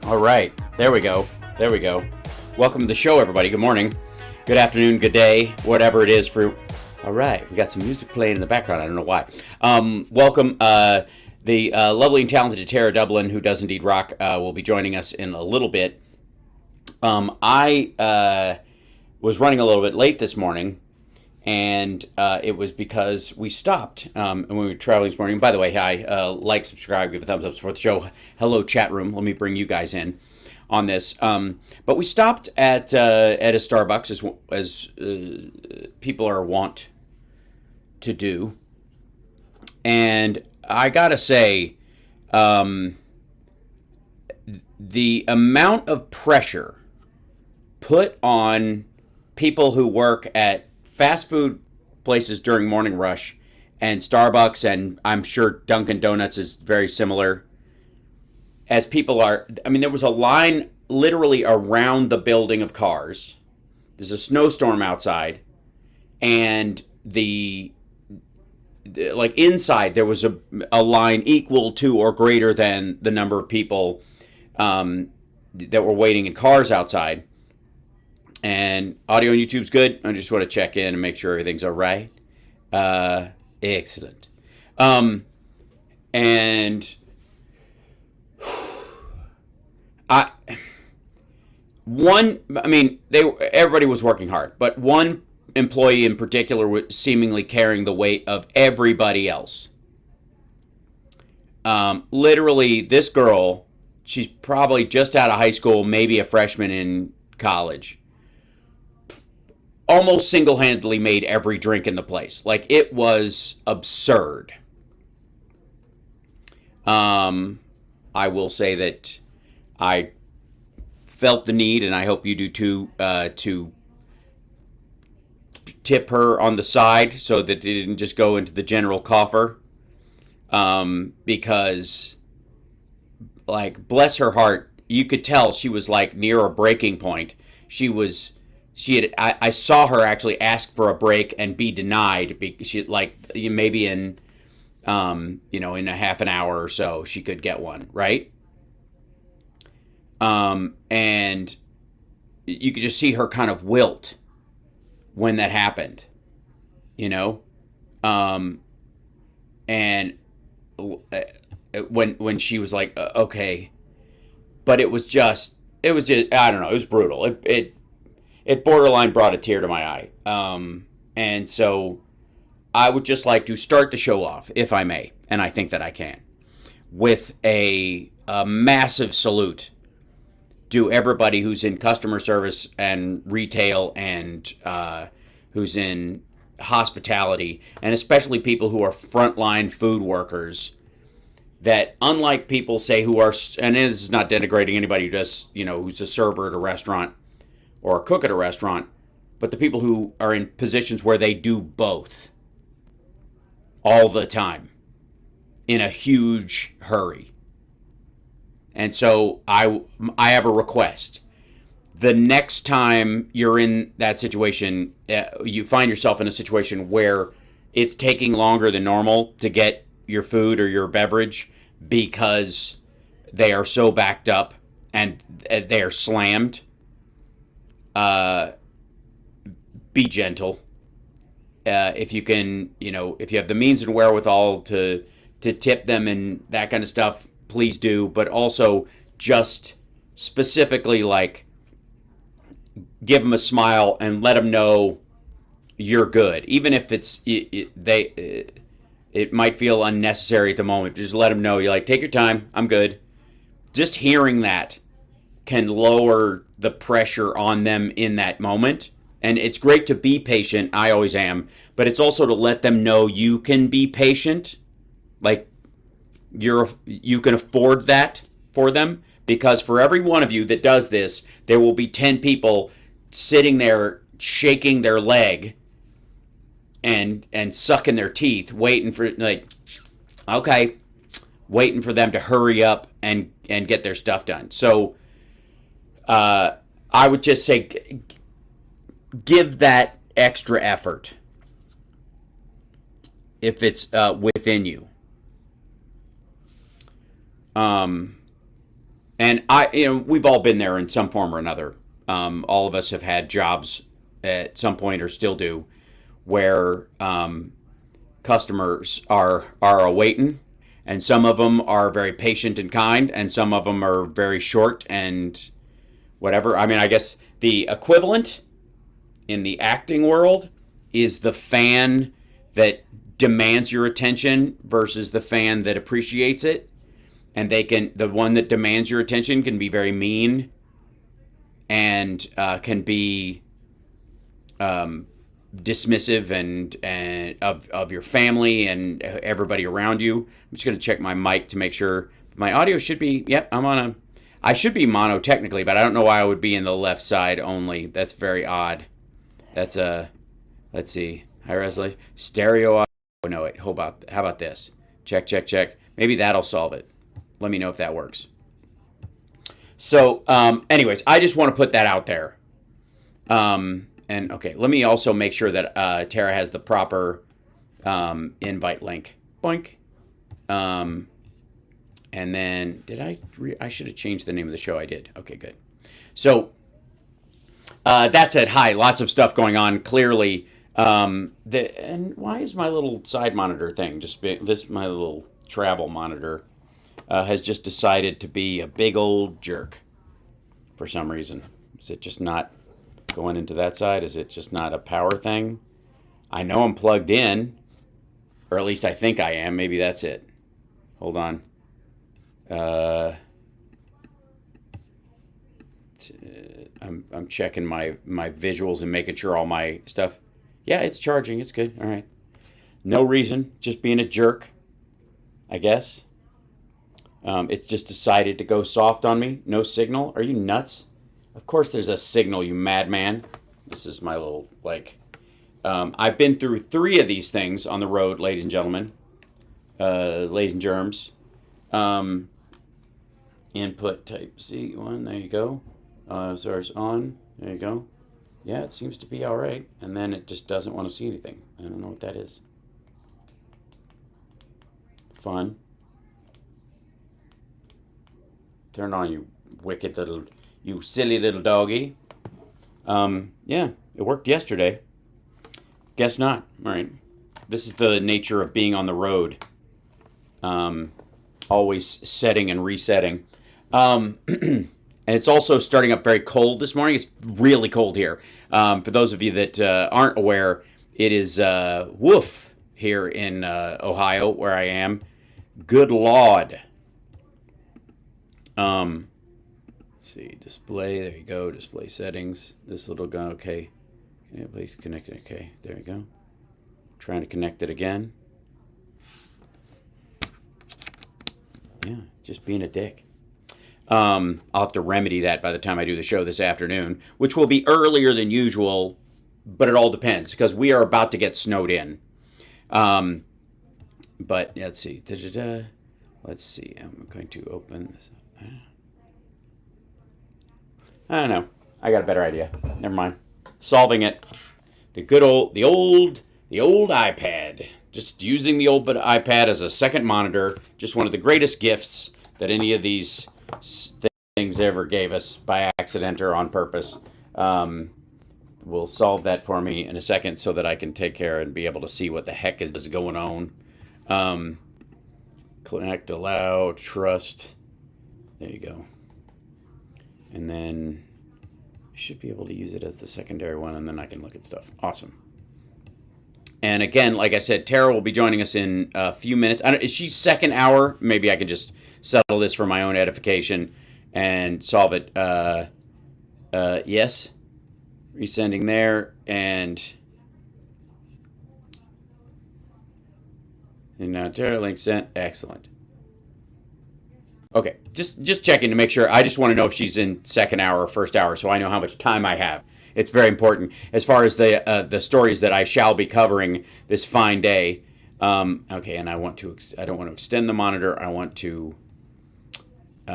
All right, there we go. There we go. Welcome to the show, everybody. Good morning, good afternoon, good day, whatever it is for. All right, we got some music playing in the background. I don't know why. Welcome. The lovely and talented Tara Dublin, who does indeed rock, will be joining us in a little bit. I was running a little bit late this morning, and it was because we stopped and we were traveling this morning. By the way, hi, like, subscribe, give a thumbs up, support the show. Hello, chat room. Let me bring you guys in on this. But we stopped at a Starbucks, as people are wont to do. And I gotta say, the amount of pressure put on people who work at fast food places during morning rush, and Starbucks, and I'm sure Dunkin' Donuts is very similar, as people are, I mean, there was a line literally around the building of cars. There's a snowstorm outside, and like inside there was a line equal to or greater than the number of people that were waiting in cars outside. And audio on YouTube's good. I just want to check in and make sure everything's all right. Excellent. And everybody was working hard, but one employee in particular was seemingly carrying the weight of everybody else. Literally, this girl, she's probably just out of high school, maybe a freshman in college, almost single-handedly made every drink in the place. Like, it was absurd. I will say that I felt the need, and I hope you do too, to tip her on the side so that it didn't just go into the general coffer. Because, like, bless her heart, you could tell she was, like, near a breaking point. I saw her actually ask for a break and be denied. She, like, maybe in a half an hour or so, she could get one, right? And you could just see her kind of wilt when that happened, and when she was like, okay, but it was just, I don't know, it was brutal. It borderline brought a tear to my eye. And so I would just like to start the show off, if I may, and I think that I can, with a massive salute to everybody who's in customer service and retail and who's in hospitality, and especially people who are frontline food workers, that unlike people, say, who are, and this is not denigrating anybody who does, who's a server at a restaurant or a cook at a restaurant, but the people who are in positions where they do both all the time in a huge hurry. And so I have a request. the next time you're in that situation, you find yourself in a situation where it's taking longer than normal to get your food or your beverage because they are so backed up and they are slammed. Uh, be gentle. If you can, if you have the means and wherewithal to tip them and that kind of stuff, please do. But also, just specifically, like, give them a smile and let them know you're good, even if it might feel unnecessary at the moment. Just let them know you're like, take your time, I'm good. Just hearing that can lower the pressure on them in that moment. And it's great to be patient. I always am. But it's also to let them know you can be patient. Like, you can afford that for them. Because for every one of you that does this, there will be 10 people sitting there shaking their leg and sucking their teeth, waiting for, like, okay, waiting for them to hurry up and get their stuff done. So I would just say give that extra effort if it's within you. And we've all been there in some form or another. All of us have had jobs at some point, or still do, where customers are awaiting, and some of them are very patient and kind, and some of them are very short and whatever. I mean, I guess the equivalent in the acting world is the fan that demands your attention versus the fan that appreciates it. And the one that demands your attention can be very mean and can be dismissive and of your family and everybody around you. I'm just going to check my mic to make sure my audio should be. Yep, I should be mono technically, but I don't know why I would be in the left side only. That's very odd. That's let's see, high resolution stereo audio. Oh, no, wait, how about this? Check. Maybe that'll solve it. Let me know if that works. So, anyways, I just want to put that out there. And okay, let me also make sure that Tara has the proper invite link. Boink. And then I should have changed the name of the show. I did. Okay, good. So that said, hi. Lots of stuff going on. Clearly, and why is my little side monitor thing my little travel monitor has just decided to be a big old jerk for some reason? Is it just not going into that side? Is it just not a power thing? I know I'm plugged in, or at least I think I am. Maybe that's it. Hold on. I'm checking my visuals and making sure all my stuff. Yeah, it's charging. It's good. All right. No reason. Just being a jerk, I guess. It's just decided to go soft on me. No signal. Are you nuts? Of course there's a signal, you madman. This is my little, like... I've been through 3 of these things on the road, ladies and gentlemen. Ladies and germs. Input type C one. There you go. So it's on. There you go. Yeah, it seems to be all right. And then it just doesn't want to see anything. I don't know what that is. Fun. Turn on, you silly little doggy. Yeah, it worked yesterday. Guess not. All right. This is the nature of being on the road. Always setting and resetting. And it's also starting up very cold this morning. It's really cold here. For those of you that aren't aware, it is woof here in Ohio, where I am. Good Lord. Let's see, display, there you go, display settings, this little guy, okay, please connect it, okay, there you go, trying to connect it again, yeah, just being a dick. I'll have to remedy that by the time I do the show this afternoon, which will be earlier than usual, but it all depends, because we are about to get snowed in. But, let's see, let's see, I'm going to open this. I don't know. I got a better idea. Never mind. Solving it. The old iPad. Just using the old iPad as a second monitor. Just one of the greatest gifts that any of these things ever gave us by accident or on purpose. Will solve that for me in a second so that I can take care and be able to see what the heck is going on. Connect, allow, trust. There you go. And then I should be able to use it as the secondary one, and then I can look at stuff. Awesome. And again, like I said, Tara will be joining us in a few minutes. Is she second hour? Maybe I can just settle this for my own edification and solve it. Yes. Resending there, and now Tara link sent. Excellent. Okay, just checking to make sure. I just want to know if she's in second hour or first hour, so I know how much time I have. It's very important as far as the stories that I shall be covering this fine day. Okay, and I don't want to extend the monitor. I want to get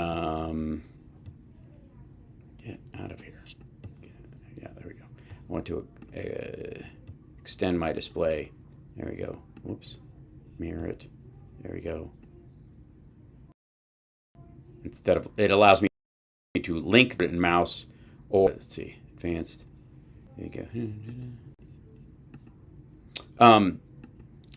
out of here. Yeah, there we go. I want to extend my display. There we go. Whoops. Mirror it. There we go. Instead of, it allows me to link it in mouse, or let's see, advanced. There you go.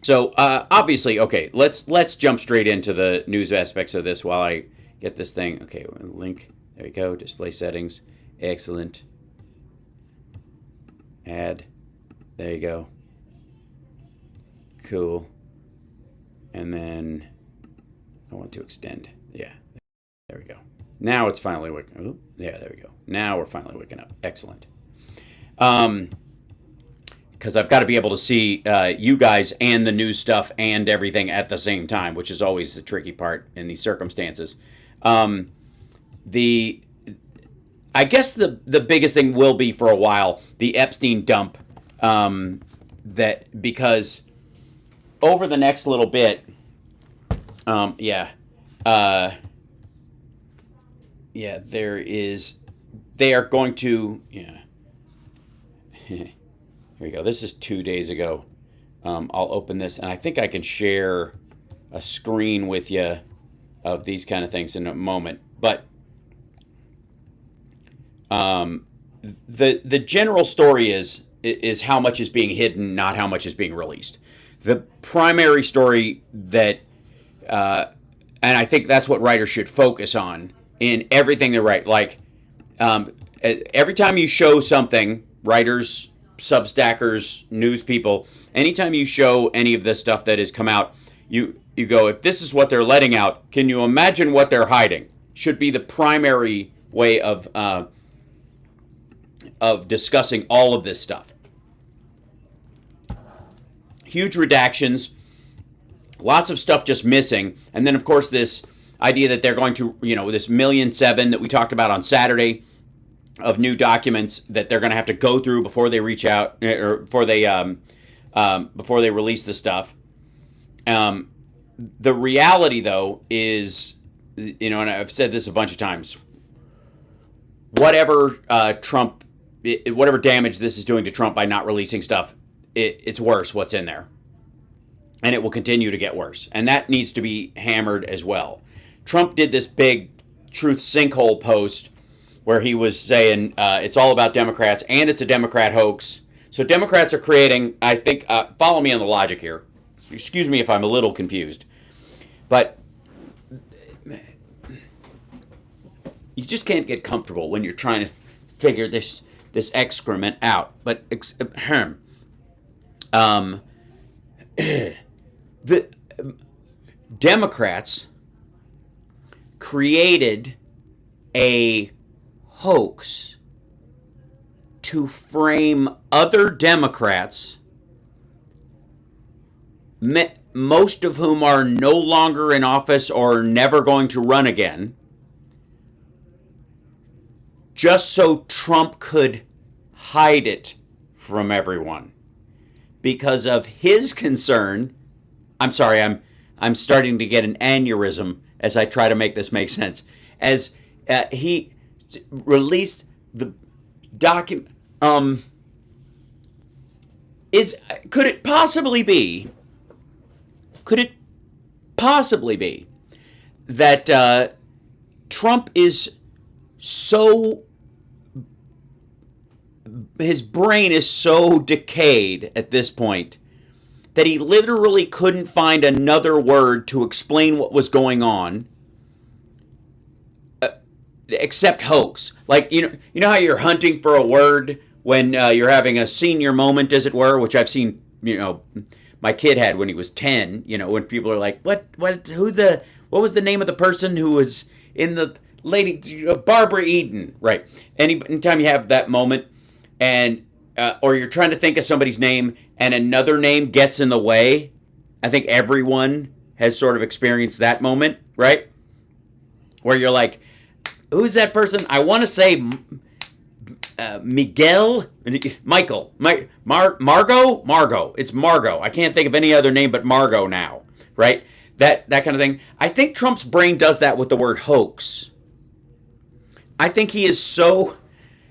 So obviously, okay, let's jump straight into the news aspects of this while I get this thing. Okay, link. There you go. Display settings. Excellent. Add. There you go. Cool. And then I want to extend. Yeah. There we go. Now it's finally waking up. Oh, yeah, there we go. Now we're finally waking up. Excellent. Because I've got to be able to see you guys and the news stuff and everything at the same time, which is always the tricky part in these circumstances. I guess the biggest thing will be for a while the Epstein dump. Because over the next little bit, there is. They are going to. Yeah. Here we go. This is 2 days ago. I'll open this, and I think I can share a screen with you of these kind of things in a moment. But the general story is how much is being hidden, not how much is being released. The primary story that, and I think that's what writers should focus on in everything they write. Like every time you show something, writers, Substackers, news people, anytime you show any of this stuff that has come out, you go, if this is what they're letting out, can you imagine what they're hiding? Should be the primary way of discussing all of this stuff. Huge redactions, lots of stuff just missing, and then of course this idea that they're going to, this 1.7 million that we talked about on Saturday of new documents that they're going to have to go through before they reach out or before they release the stuff. The reality, though, is, and I've said this a bunch of times, whatever whatever damage this is doing to Trump by not releasing stuff, it's worse what's in there. And it will continue to get worse. And that needs to be hammered as well. Trump did this big truth sinkhole post where he was saying it's all about Democrats and it's a Democrat hoax. So Democrats are creating, I think, follow me on the logic here. Excuse me if I'm a little confused. But you just can't get comfortable when you're trying to figure this excrement out. But the Democrats created a hoax to frame other Democrats, most of whom are no longer in office or never going to run again, just so Trump could hide it from everyone. Because of his concern, I'm sorry, I'm starting to get an aneurysm as I try to make this make sense. As he released document. Is could it possibly be? Could it possibly be that Trump is so, his brain is so decayed at this point that he literally couldn't find another word to explain what was going on except hoax? Like, you know how you're hunting for a word when you're having a senior moment, as it were, which I've seen, my kid had when he was 10, when people are like, what was the name of the person who was in the lady, Barbara Eden, right? Anytime you have that moment, and or you're trying to think of somebody's name and another name gets in the way, I think everyone has sort of experienced that moment, right? Where you're like, who's that person? I want to say Miguel, Michael, Margot. It's Margot. I can't think of any other name but Margot now, right? That kind of thing. I think Trump's brain does that with the word hoax. I think he is so,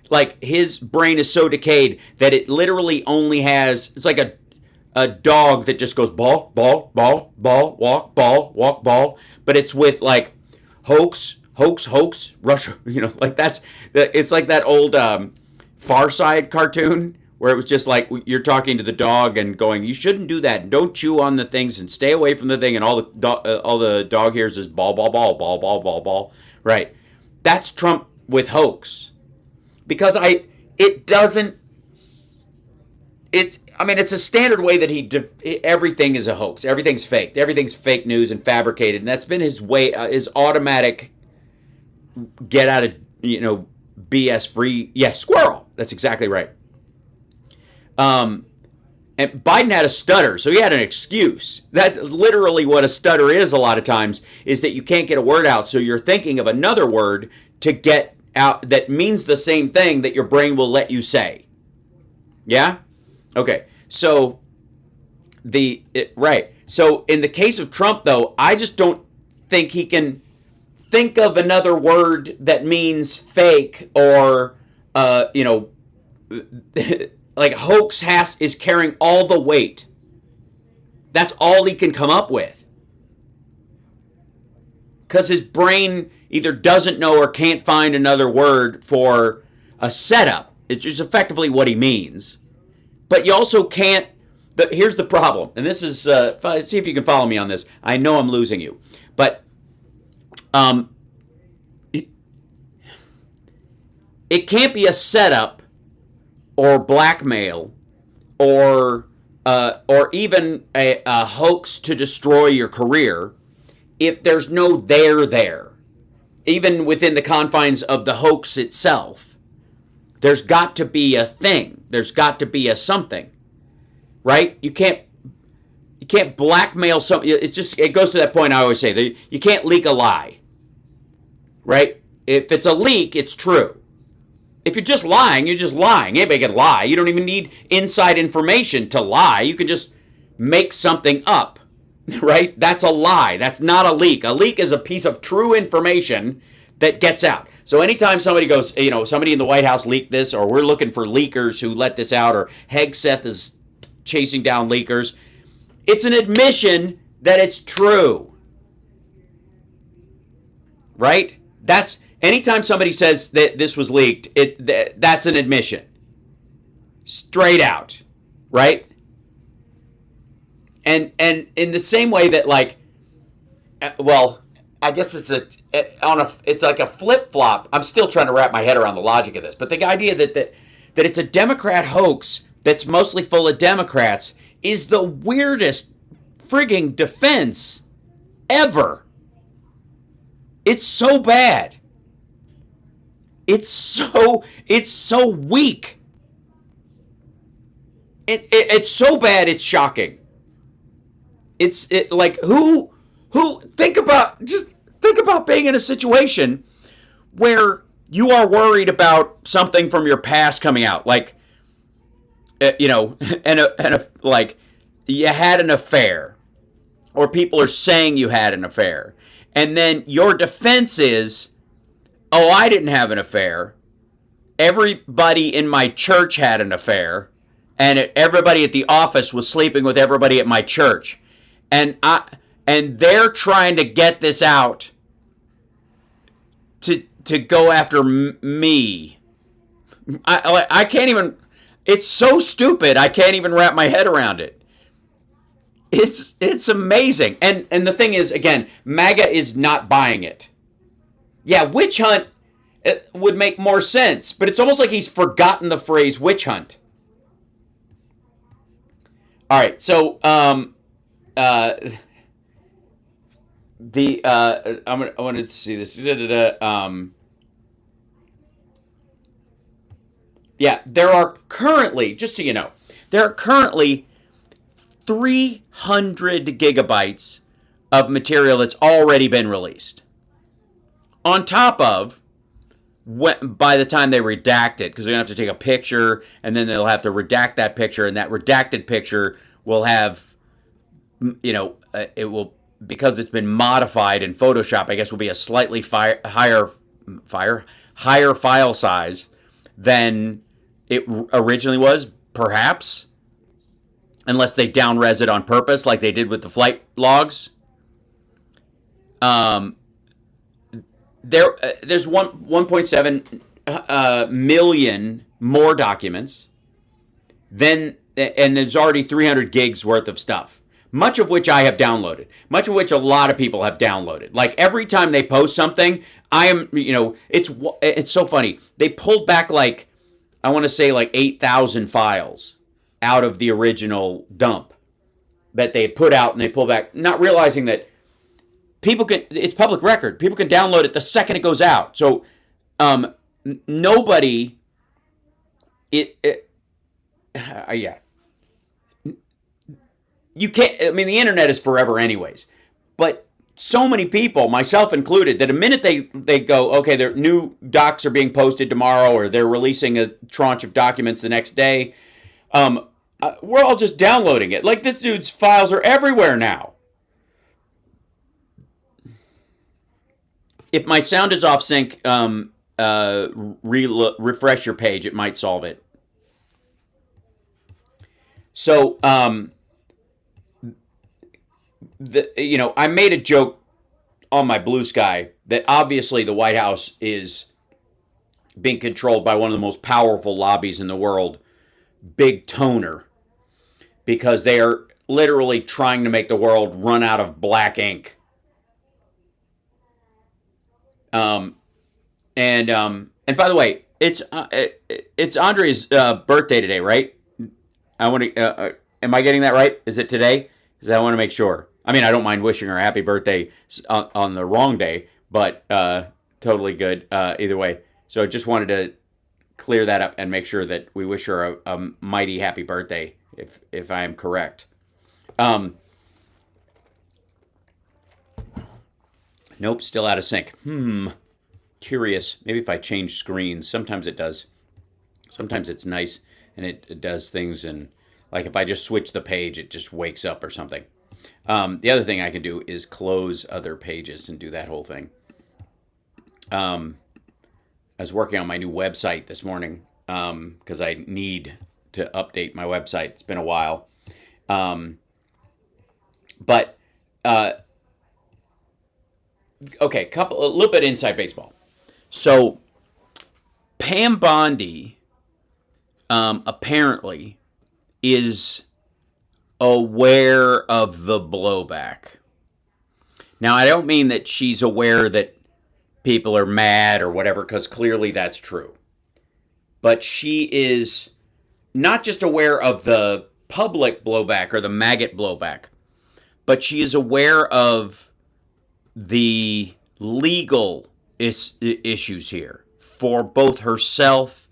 like, his brain is so decayed that it literally only has, it's like a dog that just goes ball, ball, ball, ball, walk, ball. But it's with, like, hoax, Russia, like it's like that old Far Side cartoon where it was just like you're talking to the dog and going, you shouldn't do that, and don't chew on the things, and stay away from the thing, and all the dog hears is ball, ball, ball, ball, ball, ball, ball, right? That's Trump with hoax. Because it's a standard way that everything is a hoax, everything's faked, everything's fake news and fabricated, and that's been his way, his automatic get out of BS free, squirrel. That's exactly right. And Biden had a stutter, so he had an excuse. That's literally what a stutter is a lot of times, is that you can't get a word out, so you're thinking of another word to get out that means the same thing that your brain will let you say. Yeah? Okay. So So in the case of Trump, though, I just don't think he can think of another word that means fake or like hoax is carrying all the weight. That's all he can come up with. Because his brain either doesn't know or can't find another word for a setup. It's just effectively what he means. But you also can't. Here's the problem, and this is see if you can follow me on this. I know I'm losing you, but it can't be a setup or blackmail or even a hoax to destroy your career if there's no there. Even within the confines of the hoax itself, there's got to be a thing. There's got to be a something, right? You can't blackmail something. It goes to that point I always say that you can't leak a lie, right? If it's a leak, it's true. If you're just lying, you're just lying. Anybody can lie. You don't even need inside information to lie. You can just make something up, right? That's a lie. That's not a leak. A leak is a piece of true information that gets out. So anytime somebody goes, somebody in the White House leaked this, or we're looking for leakers who let this out, or Hegseth is chasing down leakers, it's an admission that it's true, right? That's anytime somebody says that this was leaked, that's an admission, straight out, right? And in the same way that, like, I guess it's like a flip-flop. I'm still trying to wrap my head around the logic of this, but the idea that it's a Democrat hoax that's mostly full of Democrats is the weirdest frigging defense ever. It's so bad. It's so weak. It's so bad. It's shocking. It's like who think about being in a situation where you are worried about something from your past coming out, like like you had an affair, or people are saying you had an affair, and then your defense is, oh, I didn't have an affair. everybody in my church had an affair, and everybody at the office was sleeping with everybody at my church, and they're trying to get this out to go after me. I can't even. It's so stupid. I can't even wrap my head around it. It's amazing. And the thing is, again, MAGA is not buying it. Yeah, witch hunt would make more sense, but it's almost like he's forgotten the phrase witch hunt. All right, so I wanted to see this. Yeah, there are currently, just so you know, there are currently 300 gigabytes of material that's already been released. On top of, by the time they redact it, because they're going to have to take a picture, and then they'll have to redact that picture, and that redacted picture will have, it will, because it's been modified in Photoshop, I guess will be a slightly higher file size than it originally was, perhaps, unless they down-res it on purpose like they did with the flight logs. There's 1.7 million more documents, and there's already 300 gigs worth of stuff, much of which I have downloaded, much of which a lot of people have downloaded. Like every time they post something, it's so funny. They pulled back I want to say 8,000 files out of the original dump that they had put out, and they pulled back, not realizing that it's public record. People can download it the second it goes out. So nobody, yeah. You can't, the internet is forever anyways. But so many people, myself included, that the minute they go, okay, their new docs are being posted tomorrow, or they're releasing a tranche of documents the next day, we're all just downloading it. Like, this dude's files are everywhere now. If my sound is off sync, refresh your page. It might solve it. So, I made a joke on my Blue Sky that obviously the White House is being controlled by one of the most powerful lobbies in the world, Big Toner, because they are literally trying to make the world run out of black ink. And by the way, it's Andre's birthday today, right? I want to. Am I getting that right? Is it today? Because I want to make sure. I don't mind wishing her a happy birthday on the wrong day, but totally good either way. So I just wanted to clear that up and make sure that we wish her a mighty happy birthday, if I am correct. Nope, still out of sync. Curious. Maybe if I change screens. Sometimes it does. Sometimes it's nice and it does things, and like if I just switch the page, it just wakes up or something. The other thing I can do is close other pages and do that whole thing. I was working on my new website this morning because I need to update my website. It's been a while. Okay, a little bit inside baseball. So, Pam Bondi apparently is aware of the blowback. Now, I don't mean that she's aware that people are mad or whatever, because clearly that's true. But she is not just aware of the public blowback or the maggot blowback, but she is aware of the legal issues here for both herself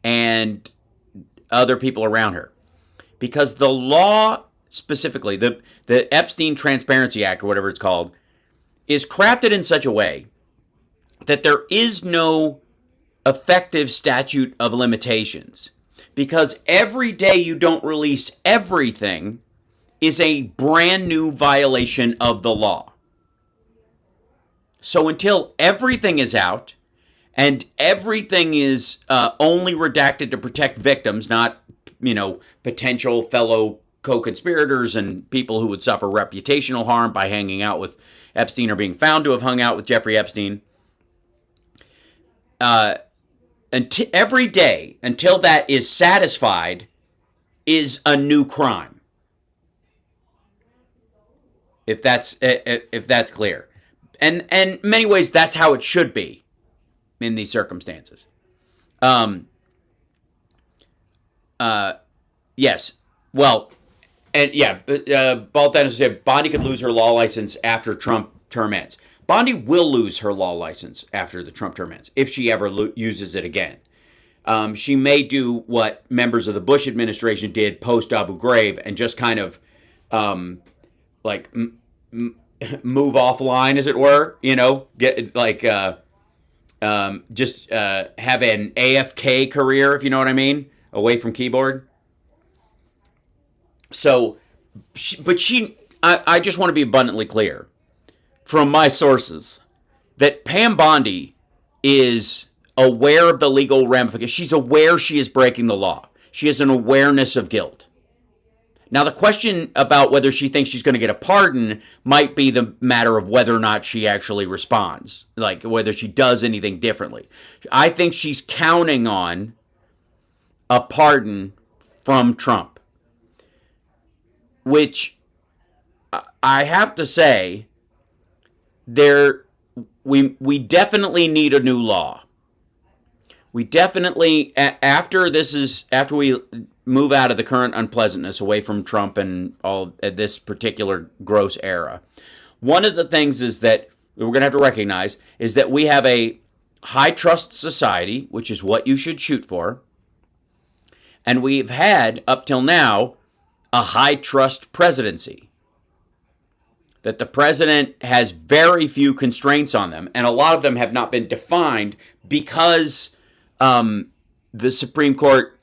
and other people around her. Because the law, specifically, the Epstein Transparency Act, or whatever it's called, is crafted in such a way that there is no effective statute of limitations. Because every day you don't release everything is a brand new violation of the law. So until everything is out, And everything is only redacted to protect victims, not, potential fellow co-conspirators and people who would suffer reputational harm by hanging out with Epstein or being found to have hung out with Jeffrey Epstein. Every day until that is satisfied is a new crime. If that's clear, and in many ways that's how it should be in these circumstances. Yes. Well, and yeah, Balt Dennis said Bondi could lose her law license after Trump term ends. Bondi will lose her law license after the Trump term ends if she ever uses it again. She may do what members of the Bush administration did post Abu Ghraib and just kind of move offline, as it were. Get just have an AFK career, if you know what I mean, away from keyboard. So, I just want to be abundantly clear from my sources that Pam Bondi is aware of the legal ramifications. She's aware she is breaking the law. She has an awareness of guilt. Now, the question about whether she thinks she's going to get a pardon might be the matter of whether or not she actually responds, like whether she does anything differently. I think she's counting on a pardon from Trump, which I have to say, we definitely need a new law. We definitely, after we move out of the current unpleasantness away from Trump and all this particular gross era, one of the things is that we're going to have to recognize is that we have a high trust society, which is what you should shoot for. And we've had, up till now, a high trust presidency. That the president has very few constraints on them, and a lot of them have not been defined because the Supreme Court,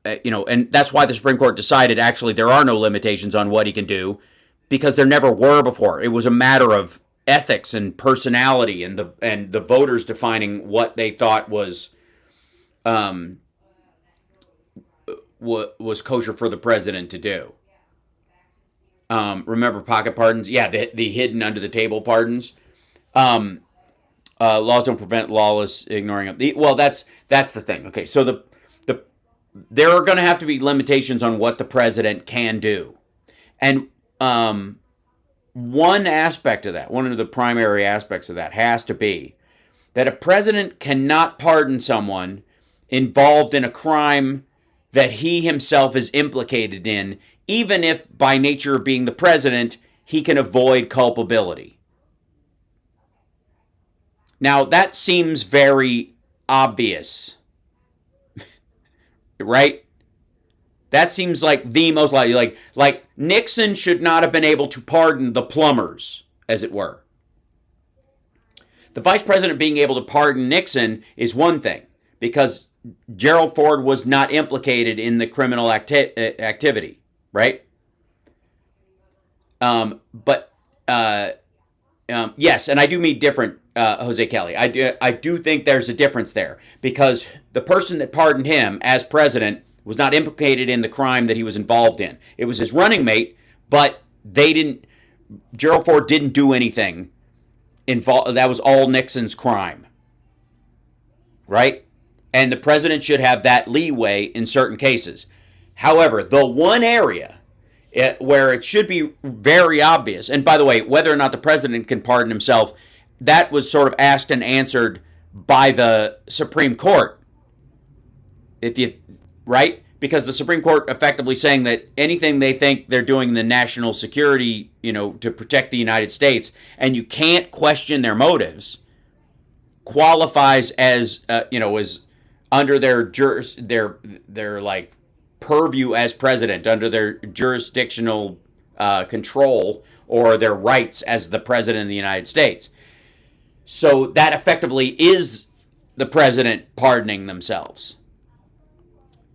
and that's why the Supreme Court decided actually there are no limitations on what he can do, because there never were before. It was a matter of ethics and personality and the voters defining what they thought was kosher for the president to do. Remember pocket pardons? Yeah, the hidden under the table pardons. Laws don't prevent lawless ignoring them. Well, that's the thing. Okay, so there are going to have to be limitations on what the president can do, and one aspect of that, one of the primary aspects of that, has to be that a president cannot pardon someone involved in a crime that he himself is implicated in, even if by nature of being the president, he can avoid culpability. Now, that seems very obvious, right? That seems like the most likely. Like Nixon should not have been able to pardon the plumbers, as it were. The vice president being able to pardon Nixon is one thing, because Gerald Ford was not implicated in the criminal activity, right? Yes, and I do mean different, Jose Kelly. I do think there's a difference there, because the person that pardoned him as president was not implicated in the crime that he was involved in. It was his running mate, but Gerald Ford didn't do anything involved. That was all Nixon's crime, right? And the president should have that leeway in certain cases. However, the one area where it should be very obvious, and by the way, whether or not the president can pardon himself, that was sort of asked and answered by the Supreme Court. Right? Because the Supreme Court effectively saying that anything they think they're doing in the national security, to protect the United States, and you can't question their motives, qualifies as, as under their like purview as president, under their jurisdictional control, or their rights as the president of the United States. So that effectively is the president pardoning themselves.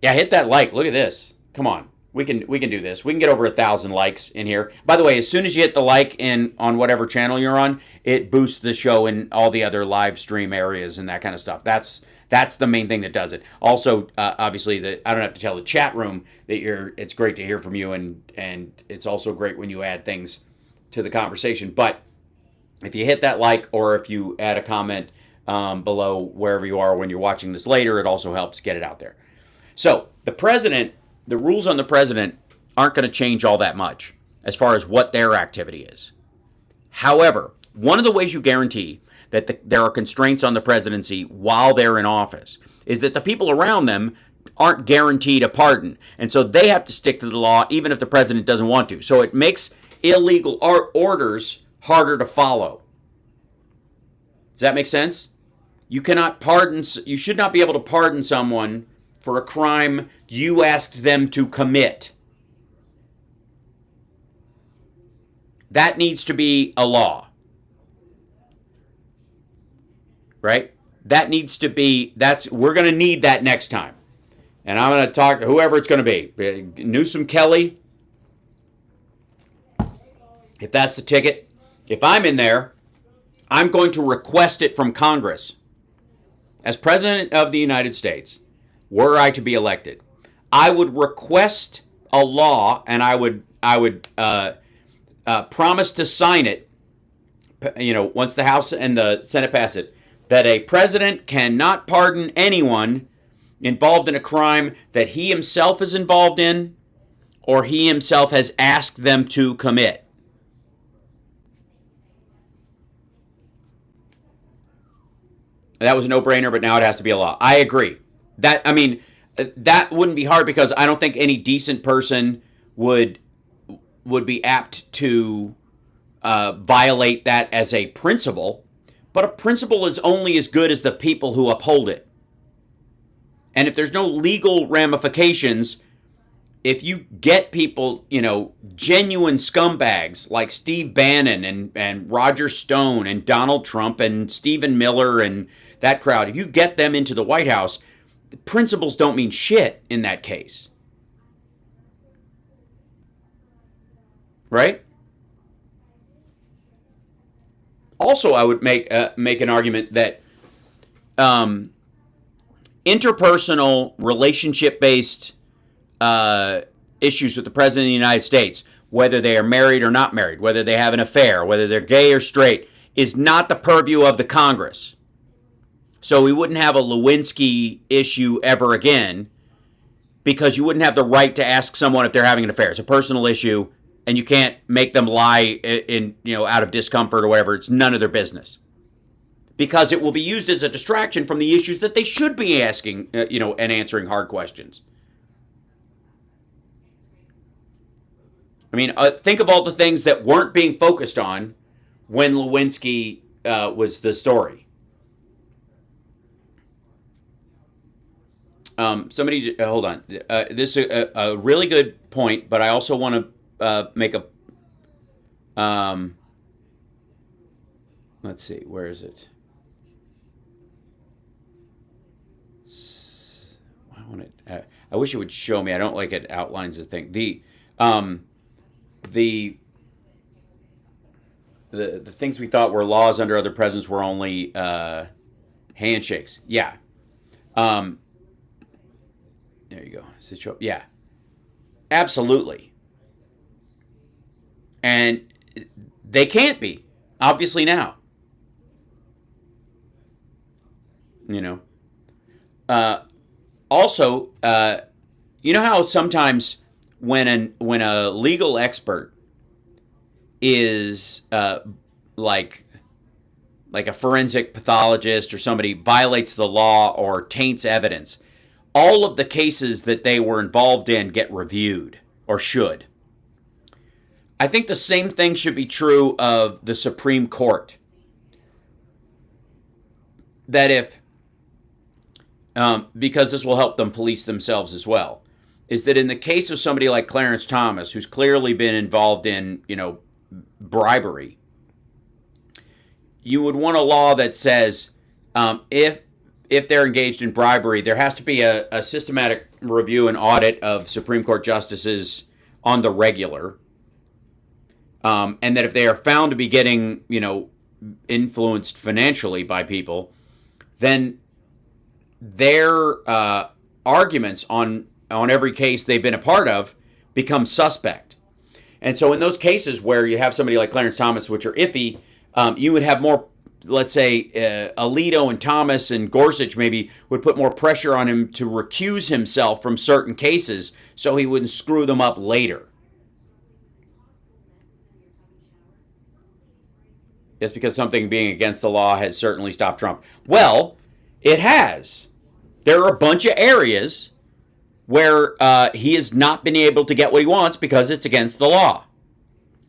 Yeah, hit that like. Look at this. Come on. We can do this. We can get over 1,000 likes in here. By the way, as soon as you hit the like in on whatever channel you're on, it boosts the show in all the other live stream areas and that kind of stuff. That's the main thing that does it. Also, obviously, I don't have to tell the chat room that it's great to hear from you, and it's also great when you add things to the conversation. But if you hit that like, or if you add a comment below wherever you are when you're watching this later, it also helps get it out there. So the rules on the president aren't going to change all that much as far as what their activity is. However, one of the ways you guarantee that there are constraints on the presidency while they're in office is that the people around them aren't guaranteed a pardon. And so they have to stick to the law even if the president doesn't want to. So it makes illegal orders harder to follow. Does that make sense? You should not be able to pardon someone for a crime you asked them to commit. That needs to be a law. Right? That needs to be, we're going to need that next time. And I'm going to talk to whoever it's going to be. Newsom, Kelly. If that's the ticket. If I'm in there, I'm going to request it from Congress. As President of the United States, were I to be elected, I would request a law, and I would promise to sign it, once the House and the Senate pass it, that a president cannot pardon anyone involved in a crime that he himself is involved in or he himself has asked them to commit. That was a no-brainer, but now it has to be a law. I agree. That wouldn't be hard because I don't think any decent person would be apt to violate that as a principle. But a principle is only as good as the people who uphold it. And if there's no legal ramifications, if you get people, genuine scumbags like Steve Bannon and Roger Stone and Donald Trump and Stephen Miller and that crowd, if you get them into the White House, the principles don't mean shit in that case. Right? Also, I would make an argument that interpersonal, relationship-based issues with the President of the United States, whether they are married or not married, whether they have an affair, whether they're gay or straight, is not the purview of the Congress. So we wouldn't have a Lewinsky issue ever again because you wouldn't have the right to ask someone if they're having an affair. It's a personal issue. And you can't make them lie in out of discomfort or whatever. It's none of their business. Because it will be used as a distraction from the issues that they should be asking, and answering hard questions. Think of all the things that weren't being focused on when Lewinsky was the story. Somebody, hold on. This is a really good point, but I also want to make a, let's see, where is it? I wish it would show me. I don't like it outlines the thing. The things we thought were laws under other presidents were only handshakes. Yeah. There you go. Yeah. Absolutely. And they can't be, obviously now. Also, how sometimes when a legal expert is like a forensic pathologist or somebody violates the law or taints evidence, all of the cases that they were involved in get reviewed, or should. I think the same thing should be true of the Supreme Court. That if, because this will help them police themselves as well, is that in the case of somebody like Clarence Thomas, who's clearly been involved in, bribery, you would want a law that says if if they're engaged in bribery, there has to be a systematic review and audit of Supreme Court justices on the regular. And that if they are found to be getting, influenced financially by people, then their arguments on every case they've been a part of become suspect. And so in those cases where you have somebody like Clarence Thomas, which are iffy, you would have more, let's say, Alito and Thomas and Gorsuch maybe would put more pressure on him to recuse himself from certain cases so he wouldn't screw them up later. It's because something being against the law has certainly stopped Trump. Well, it has. There are a bunch of areas where he has not been able to get what he wants because it's against the law,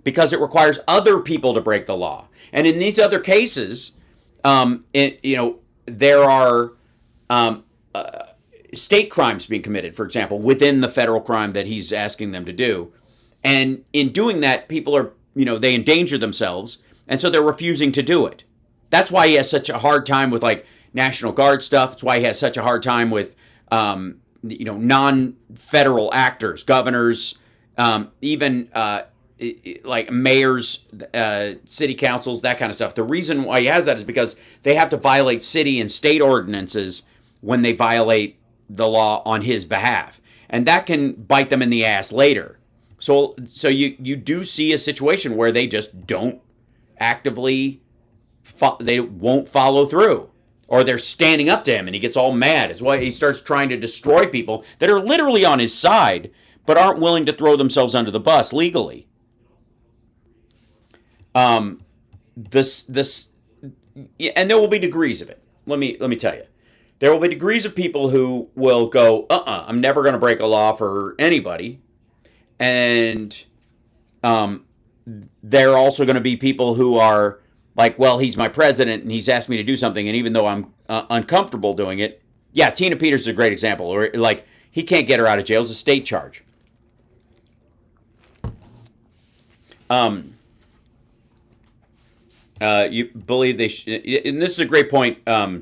because it requires other people to break the law. And in these other cases, there are state crimes being committed, for example, within the federal crime that he's asking them to do. And in doing that, people are, they endanger themselves, and so they're refusing to do it. That's why he has such a hard time with like National Guard stuff. It's why he has such a hard time with non-federal actors, governors, even like mayors, city councils, that kind of stuff. The reason why he has that is because they have to violate city and state ordinances when they violate the law on his behalf, and that can bite them in the ass later. So you do see a situation where they just don't actively, they won't follow through, or they're standing up to him and he gets all mad. It's why he starts trying to destroy people that are literally on his side but aren't willing to throw themselves under the bus legally. This and there will be degrees of it. Let me tell you. There will be degrees of people who will go, I'm never going to break a law for anybody. And there are also going to be people who are like, well, he's my president and he's asked me to do something, and even though I'm uncomfortable doing it. Yeah, Tina Peters is a great example. Or like, he can't get her out of jail. It's a state charge. You believe they should, and this is a great point. I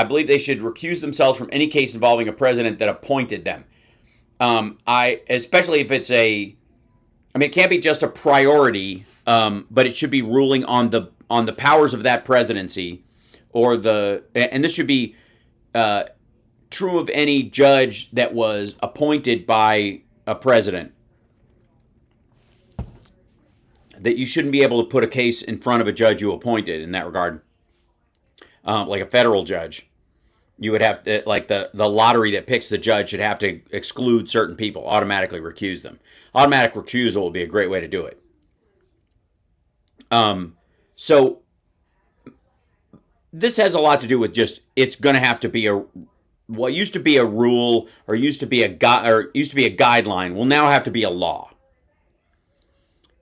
believe they should recuse themselves from any case involving a president that appointed them. Especially if it's it can't be just a priority, but it should be ruling on the powers of that presidency, and this should be true of any judge that was appointed by a president. That you shouldn't be able to put a case in front of a judge you appointed in that regard. Like a federal judge. You would have to, like the lottery that picks the judge should have to exclude certain people, automatically recuse them. Automatic recusal will be a great way to do it. So this has a lot to do with just, it's going to have to be what used to be a rule or used to be a guideline will now have to be a law.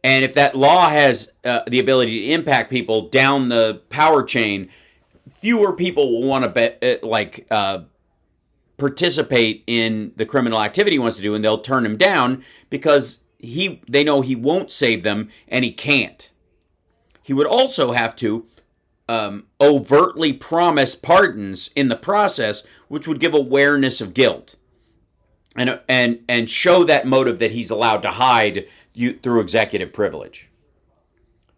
And if that law has the ability to impact people down the power chain, fewer people will want to participate in the criminal activity he wants to do, and they'll turn him down because they know he won't save them, and he can't. He would also have to overtly promise pardons in the process, which would give awareness of guilt, and show that motive that he's allowed to hide through executive privilege.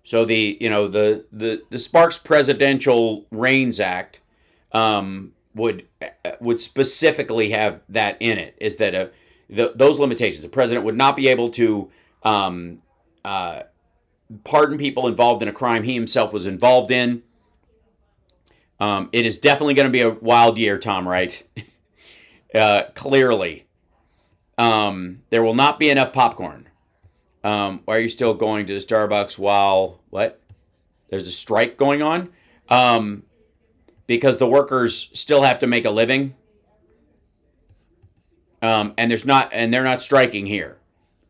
So the Sparks Presidential Reigns Act would specifically have that in it, is that those limitations. The president would not be able to pardon people involved in a crime he himself was involved in. It is definitely going to be a wild year, Tom Wright. Clearly. There will not be enough popcorn. Why are you still going to the Starbucks while, what? There's a strike going on? Because the workers still have to make a living. And they're not striking here.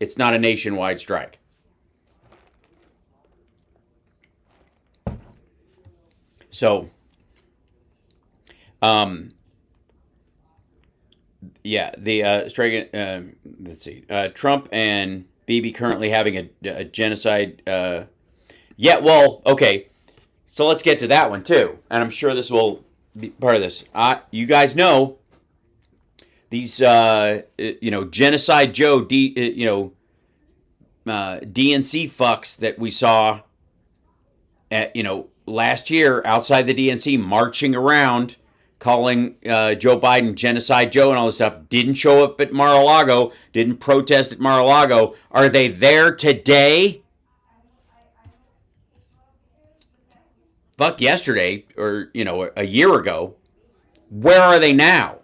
It's not a nationwide strike. So, the strike, let's see, Trump and Bibi currently having a genocide. Okay. So let's get to that one too, and I'm sure this will be part of this. You guys know these, Genocide Joe, DNC fucks that we saw at, last year outside the DNC marching around calling Joe Biden Genocide Joe and all this stuff, didn't show up at Mar-a-Lago, didn't protest at Mar-a-Lago. Are they there today? Fuck yesterday, or, a year ago. Where are they now?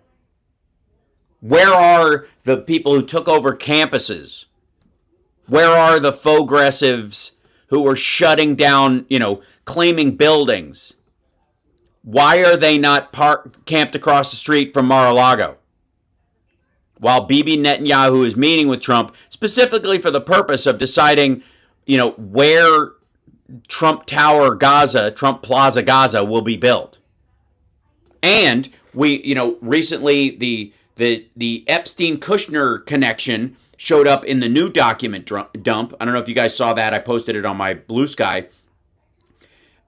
Where are the people who took over campuses? Where are the faux-gressives who were shutting down, claiming buildings? Why are they not camped across the street from Mar-a-Lago? While Bibi Netanyahu is meeting with Trump specifically for the purpose of deciding, where Trump Tower Gaza, Trump Plaza Gaza will be built. And we, recently the Epstein-Kushner connection showed up in the new document dump. I don't know if you guys saw that. I posted it on my Blue Sky.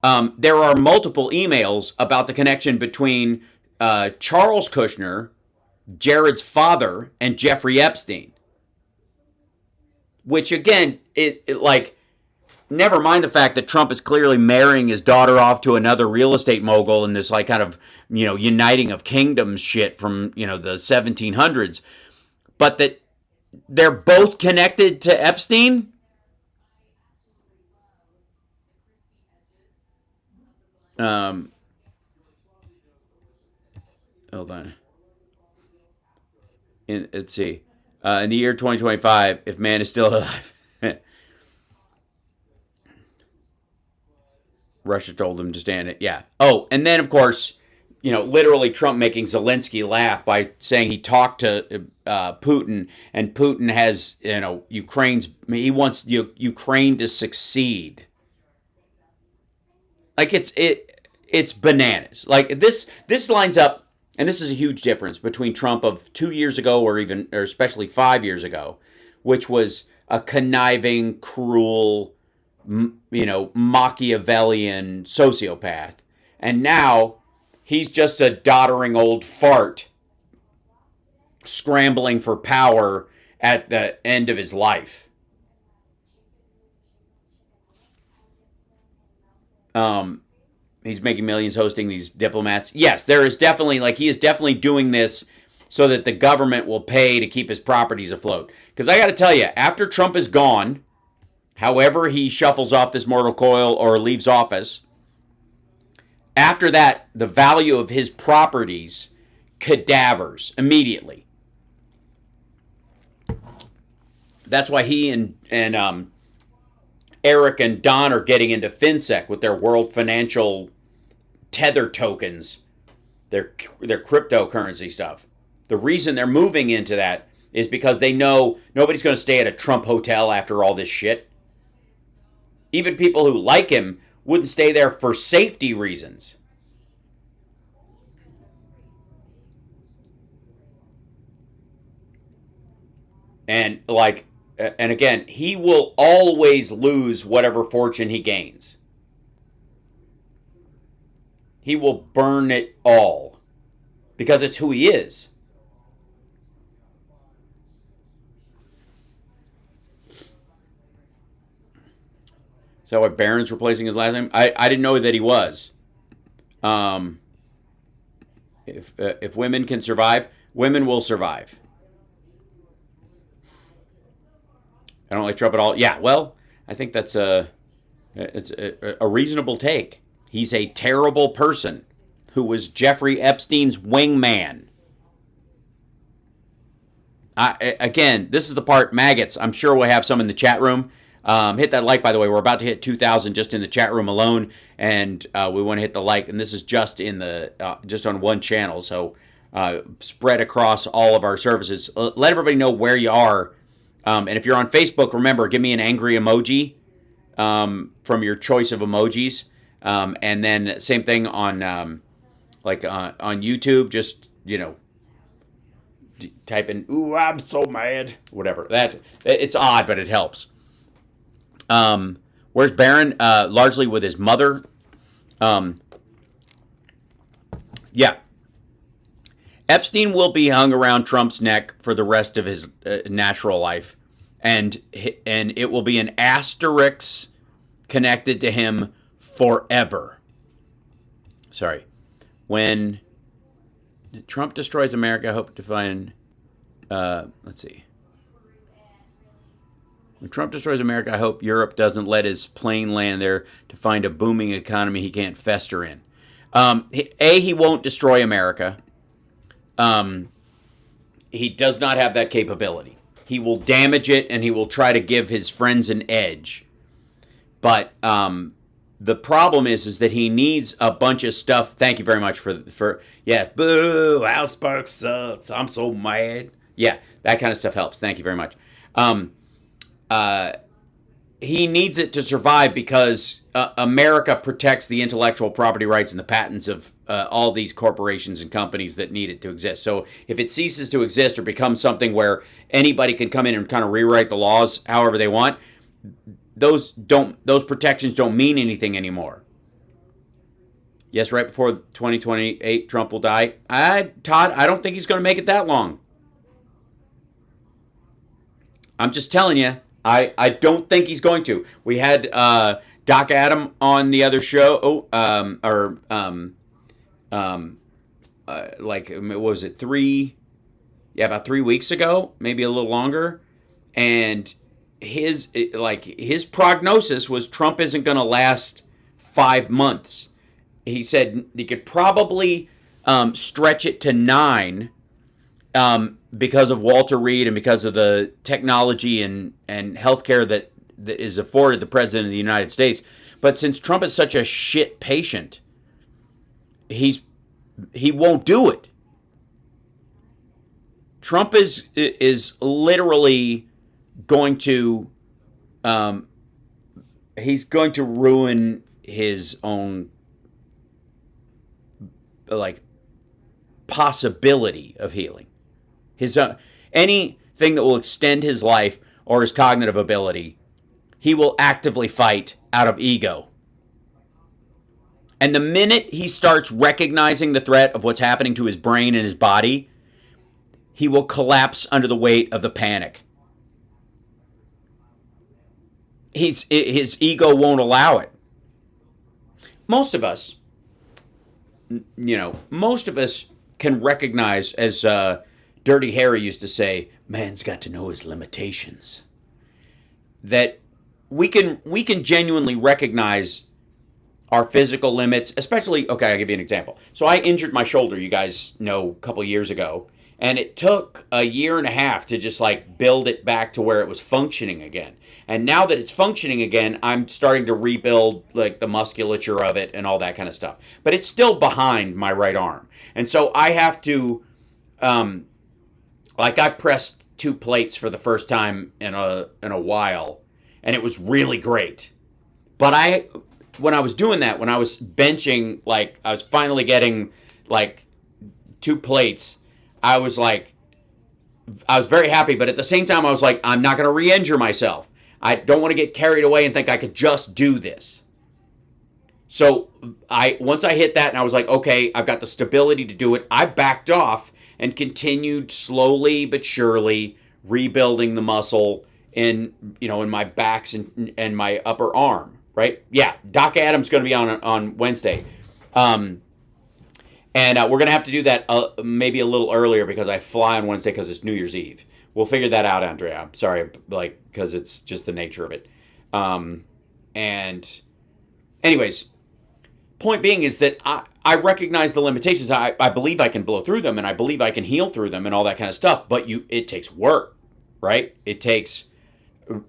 There are multiple emails about the connection between Charles Kushner, Jared's father, and Jeffrey Epstein. Which, again, never mind the fact that Trump is clearly marrying his daughter off to another real estate mogul in this, kind of, uniting of kingdoms shit from, the 1700s. But that they're both connected to Epstein? Hold on. Let's see. In the year 2025, if man is still alive, Russia told him to stand it. Yeah. Oh, and then, of course, literally Trump making Zelensky laugh by saying he talked to Putin, and Putin has, he wants Ukraine to succeed. It's bananas. This lines up, and this is a huge difference between Trump of 2 years ago, or especially 5 years ago, which was a conniving, cruel, Machiavellian sociopath, and now he's just a doddering old fart scrambling for power at the end of his life. He's making millions hosting these diplomats. Yes, there is definitely, he is definitely doing this so that the government will pay to keep his properties afloat. Because I got to tell you, after Trump is gone, however he shuffles off this mortal coil or leaves office, after that, the value of his properties cadavers immediately. That's why he and Eric and Don are getting into FinSec with their world financial tether tokens, their cryptocurrency stuff. The reason they're moving into that is because they know nobody's going to stay at a Trump hotel after all this shit. Even people who like him wouldn't stay there for safety reasons. And again, he will always lose whatever fortune he gains. He will burn it all because it's who he is. Is that why Barron's replacing his last name? I didn't know that he was. If women can survive, women will survive. I don't like Trump at all. Yeah, well, I think it's a reasonable take. He's a terrible person who was Jeffrey Epstein's wingman. Again, this is the part, maggots. I'm sure we'll have some in the chat room. Hit that like, by the way. We're about to hit 2,000 just in the chat room alone, and we want to hit the like. And this is just in the just on one channel, so spread across all of our services. Let everybody know where you are. And if you're on Facebook, remember, give me an angry emoji from your choice of emojis. And then same thing on on YouTube. Just type in "ooh, I'm so mad," whatever. It's odd, but it helps. Where's Barron? Largely with his mother. Um, yeah, Epstein will be hung around Trump's neck for the rest of his natural life, and it will be an asterisk connected to him forever. Sorry. When Trump destroys America, I hope to find. Let's see. When Trump destroys America, I hope Europe doesn't let his plane land there to find a booming economy he can't fester in. He won't destroy America. He does not have that capability. He will damage it, and he will try to give his friends an edge. But the problem is that he needs a bunch of stuff. Thank you very much for yeah. Boo! House Spark sucks. I'm so mad. Yeah, that kind of stuff helps. Thank you very much. He needs it to survive because America protects the intellectual property rights and the patents of all these corporations and companies that need it to exist. So if it ceases to exist or becomes something where anybody can come in and kind of rewrite the laws however they want, those protections don't mean anything anymore. Yes, right before 2028, Trump will die. Todd, I don't think he's going to make it that long. I'm just telling you. I don't think he's going to. We had Doc Adam on the other show, like what was it, about 3 weeks ago, maybe a little longer, and his prognosis was Trump isn't going to last 5 months. He said he could probably stretch it to 9. Because of Walter Reed and because of the technology and healthcare that is afforded the President of the United States. But since Trump is such a shit patient, he won't do it. Trump is literally going to he's going to ruin his own possibility of healing. His anything that will extend his life or his cognitive ability, he will actively fight out of ego. And the minute he starts recognizing the threat of what's happening to his brain and his body, he will collapse under the weight of the panic. His ego won't allow it. Most of us can recognize, as Dirty Harry used to say, man's got to know his limitations. That we can genuinely recognize our physical limits, especially, okay, I'll give you an example. So I injured my shoulder, you guys know, a couple years ago, and it took a year and a half to just build it back to where it was functioning again. And now that it's functioning again, I'm starting to rebuild the musculature of it and all that kind of stuff. But it's still behind my right arm. And so I have to, I pressed 2 plates for the first time in a while, and it was really great. But when I was doing that, when I was benching, I was finally getting 2 plates, I was very happy. But at the same time, I was I'm not going to re-injure myself. I don't want to get carried away and think I could just do this. So once I hit that and I was okay, I've got the stability to do it, I backed off and continued slowly but surely rebuilding the muscle in my backs and my upper arm, right? Yeah, Doc Adams going to be on Wednesday. And we're going to have to do that maybe a little earlier because I fly on Wednesday because it's New Year's Eve. We'll figure that out, Andrea. I'm sorry, because it's just the nature of it. And anyways, point being is that I recognize the limitations. I believe I can blow through them, and I believe I can heal through them and all that kind of stuff. But it takes work, right? It takes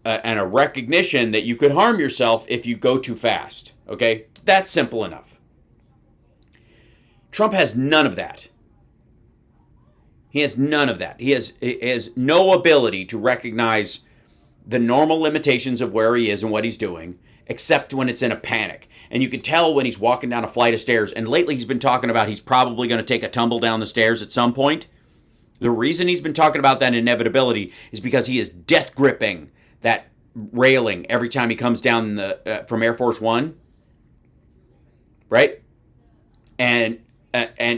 a recognition that you could harm yourself if you go too fast, okay? That's simple enough. Trump has none of that. He has none of that. He has no ability to recognize the normal limitations of where he is and what he's doing, except when it's in a panic. And you can tell when he's walking down a flight of stairs. And lately he's been talking about he's probably going to take a tumble down the stairs at some point. The reason he's been talking about that inevitability is because he is death gripping that railing every time he comes down from Air Force One. right? And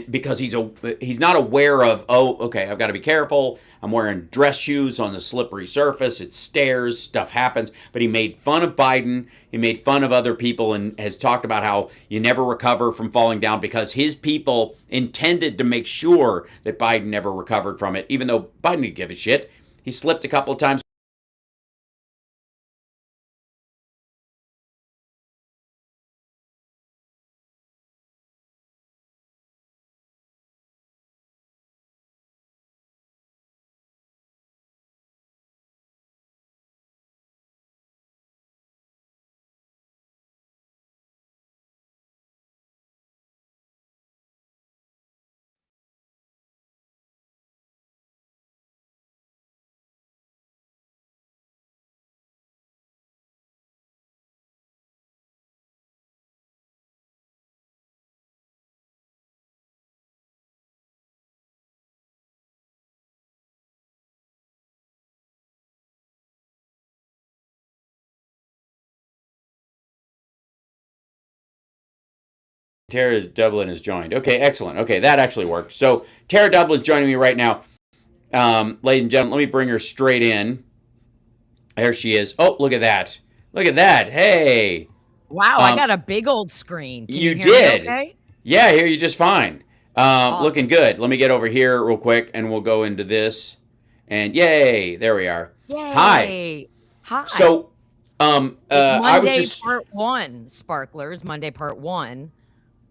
because he's not aware of, oh, okay, I've got to be careful. I'm wearing dress shoes on the slippery surface. It's stairs, stuff happens. But he made fun of Biden. He made fun of other people and has talked about how you never recover from falling down because his people intended to make sure that Biden never recovered from it, even though Biden didn't give a shit. He slipped a couple of times. Tara Dublin is joined. Okay, excellent. Okay, that actually worked. So Tara Dublin is joining me right now. Ladies and gentlemen, let me bring her straight in. There she is. Oh, look at that. Look at that. Hey. Wow, I got a big old screen. Can you hear did. me okay? Yeah, I hear you just fine. Awesome. Looking good. Let me get over here real quick and we'll go into this. And yay, there we are. Yay. Hi. So, it's Monday I was just part 1, Sparklers. Monday part 1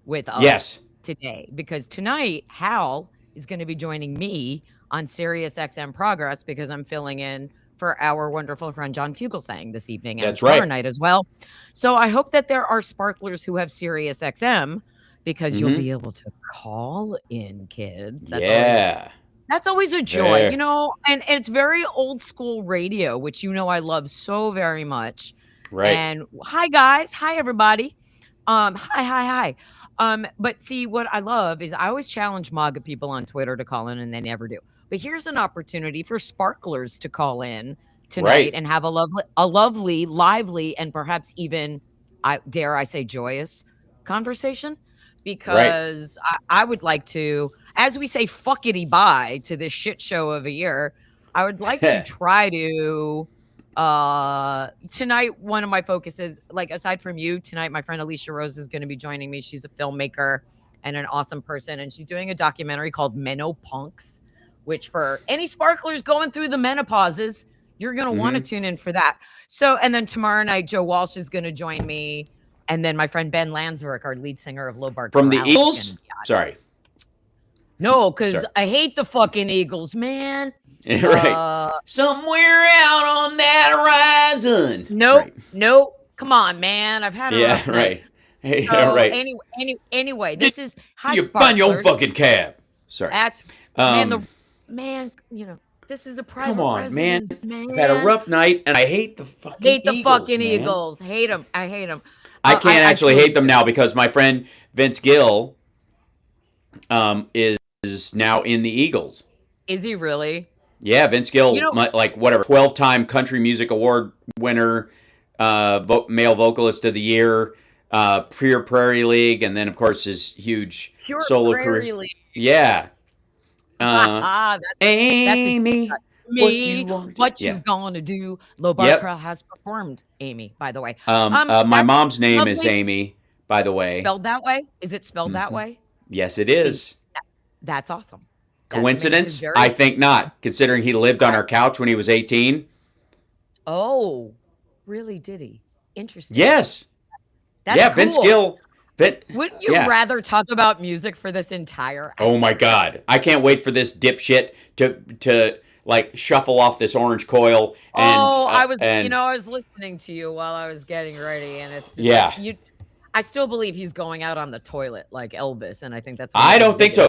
with us yes. today. Because tonight, Hal is going to be joining me on Sirius XM Progress because I'm filling in for our wonderful friend John Fugelsang this evening and tomorrow night as well. So I hope that there are Sparklers who have Sirius XM because you'll be able to call in, kids. That's always a joy, you know, and it's very old school radio, which you know I love so very much. Right. And hi guys, hi everybody. Hi. But see, what I love is I always challenge MAGA people on Twitter to call in and they never do. But here's an opportunity for Sparklers to call in tonight and have a lovely, lively, and perhaps even, dare I say, joyous conversation. Because I would like to, as we say fuckity bye to this shit show of a year, I would like to try to tonight, one of my focuses, like aside from you, tonight my friend Alicia Rose is going to be joining me. She's a filmmaker and an awesome person, and she's doing a documentary called Menopunks, which for any sparklers going through the menopauses, you're going to want to tune in for that. So, and then tomorrow night, Joe Walsh is going to join me. And then my friend Ben Landsverk, our lead singer of Low Bar from the Eagles. Sorry. No, because I hate the fucking Eagles, man. Right. Somewhere out on that horizon. Nope. Come on, man. I've had a rough night. Hey, so, right. Anyway, this is you find your own fucking cab. Sorry. That's man. You know, this is a private. Come on, man. I've had a rough night, and I hate the fucking Eagles. Hate them. I hate them. I can't actually hate them now because my friend Vince Gill is now in the Eagles. Is he really? Yeah, Vince Gill, like whatever, 12-time Country Music Award winner, male vocalist of the year, Pure Prairie League, and then of course his huge solo career. League. Yeah. That's Amy. What you gonna do? Low Bar has performed Amy, by the way. My mom's name is Amy, by the way. Spelled that way? Is it spelled that way? Yes, it is. That's awesome. Coincidence? I think not, considering he lived on our couch when he was 18. Oh, really? Did he? Interesting. Yes. That's cool. Vince Gill. Wouldn't you rather talk about music for this entire hour? Oh my God. I can't wait for this dipshit to like shuffle off this orange coil. And, I was listening to you while I was getting ready, and it's just I still believe he's going out on the toilet like Elvis, and I think that's. I don't think so.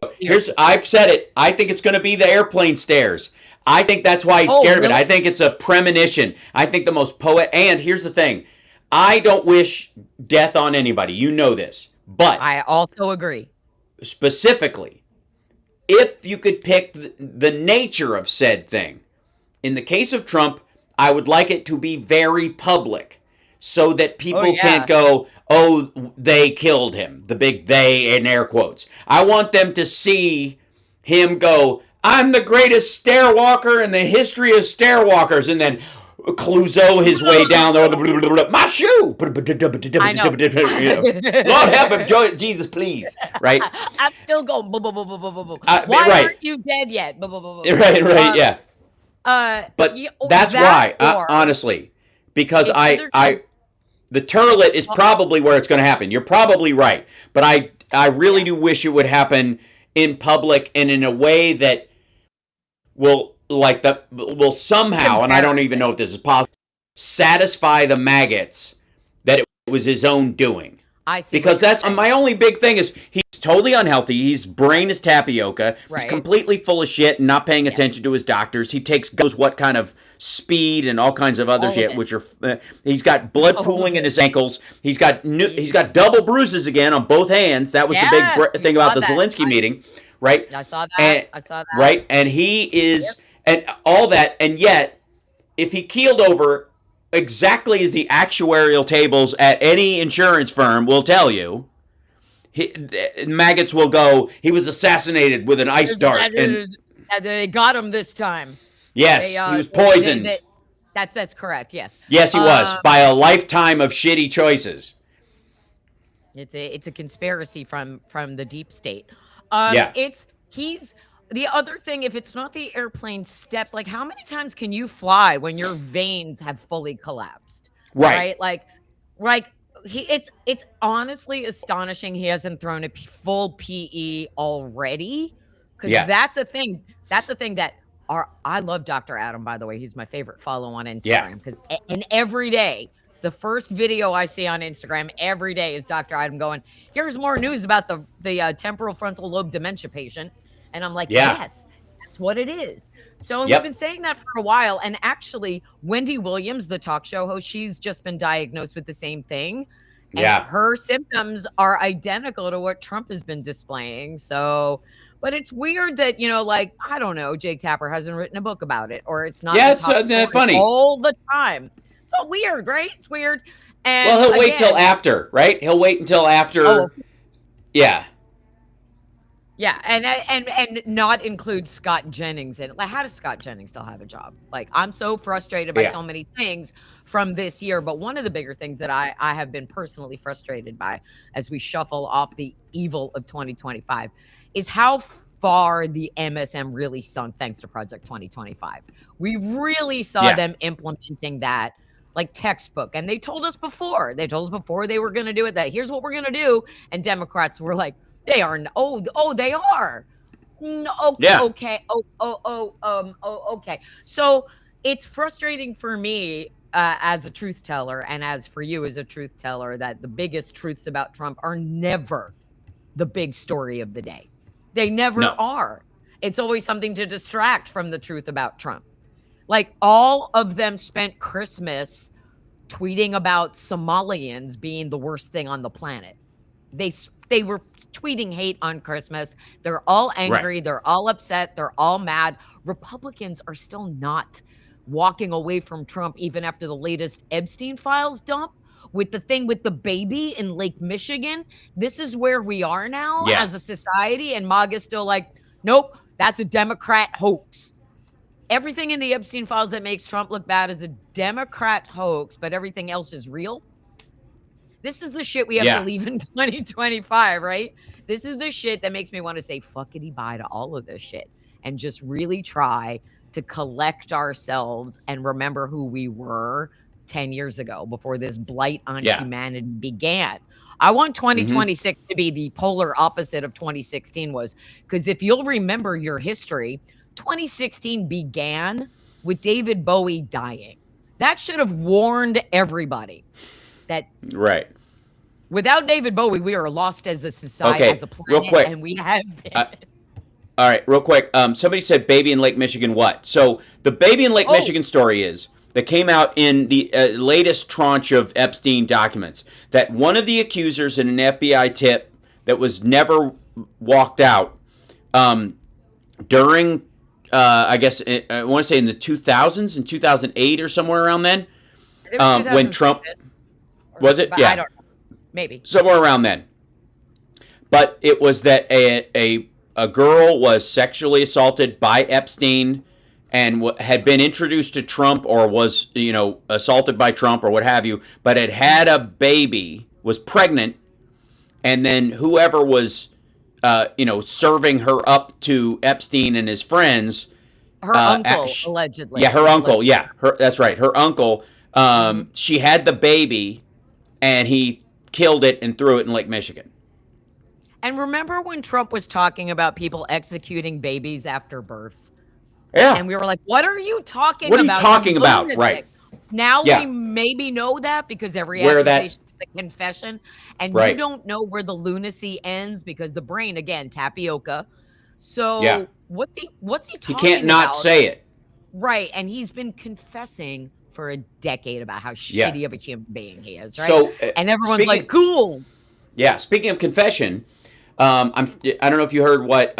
I've said it. I think it's going to be the airplane stairs. I think that's why he's scared of it. I think it's a premonition. I think the most and here's the thing. I don't wish death on anybody. You know this. But I also agree. Specifically, if you could pick the nature of said thing, in the case of Trump, I would like it to be very public. so that Oh people can't yeah. go, oh, they killed him. The big they in air quotes. I want them to see him go, I'm the greatest stairwalker in the history of stairwalkers. And then Clouseau his way down there. My shoe. I know. Lord help him, Jesus, please. Right? I'm still going. Why Right. aren't you dead yet? Right. Yeah. But that's That why, or honestly, because it's either the turlet is probably where it's going to happen. You're probably right, but I really do wish it would happen in public and in a way that will somehow, and I don't even know if this is possible, satisfy the maggots that it was his own doing. I see. Because that's my only big thing is he's totally unhealthy. His brain is tapioca. He's Right. completely full of shit and not paying attention to his doctors. He takes goes what kind of speed and all kinds of other shit, which are he's got blood pooling in his ankles. He's got double bruises again on both hands. That was the big thing about the Zelensky meeting, right? I saw that. And, I saw that. Right, and he is and all that, and yet if he keeled over exactly as the actuarial tables at any insurance firm will tell you, maggots will go, he was assassinated with an ice dart. And they got him this time. Yes, he was poisoned. That's correct. Yes. Yes, he was by a lifetime of shitty choices. It's a conspiracy from the deep state. He's the other thing. If it's not the airplane steps, like how many times can you fly when your veins have fully collapsed? Right. Like it's honestly astonishing he hasn't thrown a full PE already. Because that's a thing. That's the thing that I love Dr. Adam, by the way. He's my favorite follow on Instagram. Because and every day, the first video I see on Instagram every day is Dr. Adam going, here's more news about the temporal frontal lobe dementia patient. And I'm like, yes, that's what it is. So we've been saying that for a while. And actually, Wendy Williams, the talk show host, she's just been diagnosed with the same thing. And her symptoms are identical to what Trump has been displaying. So, but it's weird that, like, I don't know, Jake Tapper hasn't written a book about it, or it's not it's funny all the time. It's all weird, right? It's weird. And well, he'll wait till after, right? He'll wait until after. Oh. Yeah. Yeah, and not include Scott Jennings in it. Like, how does Scott Jennings still have a job? Like, I'm so frustrated by so many things from this year. But one of the bigger things that I have been personally frustrated by as we shuffle off the evil of 2025 is how far the MSM really sunk thanks to Project 2025. We really saw them implementing that like textbook. And they told us before. They were going to do it, that here's what we're going to do. And Democrats were like, they are. They are. No, okay. Okay. So it's frustrating for me as a truth teller, and as for you as a truth teller, that the biggest truths about Trump are never the big story of the day. They never are. It's always something to distract from the truth about Trump. Like, all of them spent Christmas tweeting about Somalians being the worst thing on the planet. They were tweeting hate on Christmas. They're all angry. Right. They're all upset. They're all mad. Republicans are still not walking away from Trump even after the latest Epstein files dump with the thing with the baby in Lake Michigan. This is where we are now as a society. And MAGA's still like, nope, that's a Democrat hoax. Everything in the Epstein files that makes Trump look bad is a Democrat hoax, but everything else is real. This is the shit we have to leave in 2025, right? This is the shit that makes me want to say fuckity bye to all of this shit and just really try to collect ourselves and remember who we were 10 years ago before this blight on humanity began. I want 2026 to be the polar opposite of 2016 was, because if you'll remember your history, 2016 began with David Bowie dying. That should have warned everybody. That without David Bowie, we are lost as a society, as a planet, real quick. And we have been. All right, real quick. Somebody said baby in Lake Michigan. What? So the baby in Lake Michigan story is that came out in the latest tranche of Epstein documents that one of the accusers in an FBI tip that was never walked out during, I guess, I want to say in the 2000s, in 2008 or somewhere around then, when Trump. or Was it? but I Yeah, don't know. Maybe. somewhere around then. But it was that a girl was sexually assaulted by Epstein and had been introduced to Trump, or was, assaulted by Trump or what have you, but had a baby, was pregnant, and then whoever was serving her up to Epstein and his friends, Her uncle, allegedly. yeah, her uncle, Allegedly. yeah, that's right, her uncle, Mhm. she had the baby, and he killed it and threw it in Lake Michigan. And remember when Trump was talking about people executing babies after birth? Yeah. And we were like, "What are you talking What are you about, you talking about? Right. lunatic?" Now we Yeah. maybe know that because every Where that, accusation is a confession, and you right. don't know where the lunacy ends because the brain, again, tapioca. Yeah. So what's he He can't talking not about? say it. Right, and he's been confessing for a decade about how Yeah. shitty of a human being he is, right? So, And everyone's like, speaking, "Cool." yeah, speaking of confession, I don't know if you heard what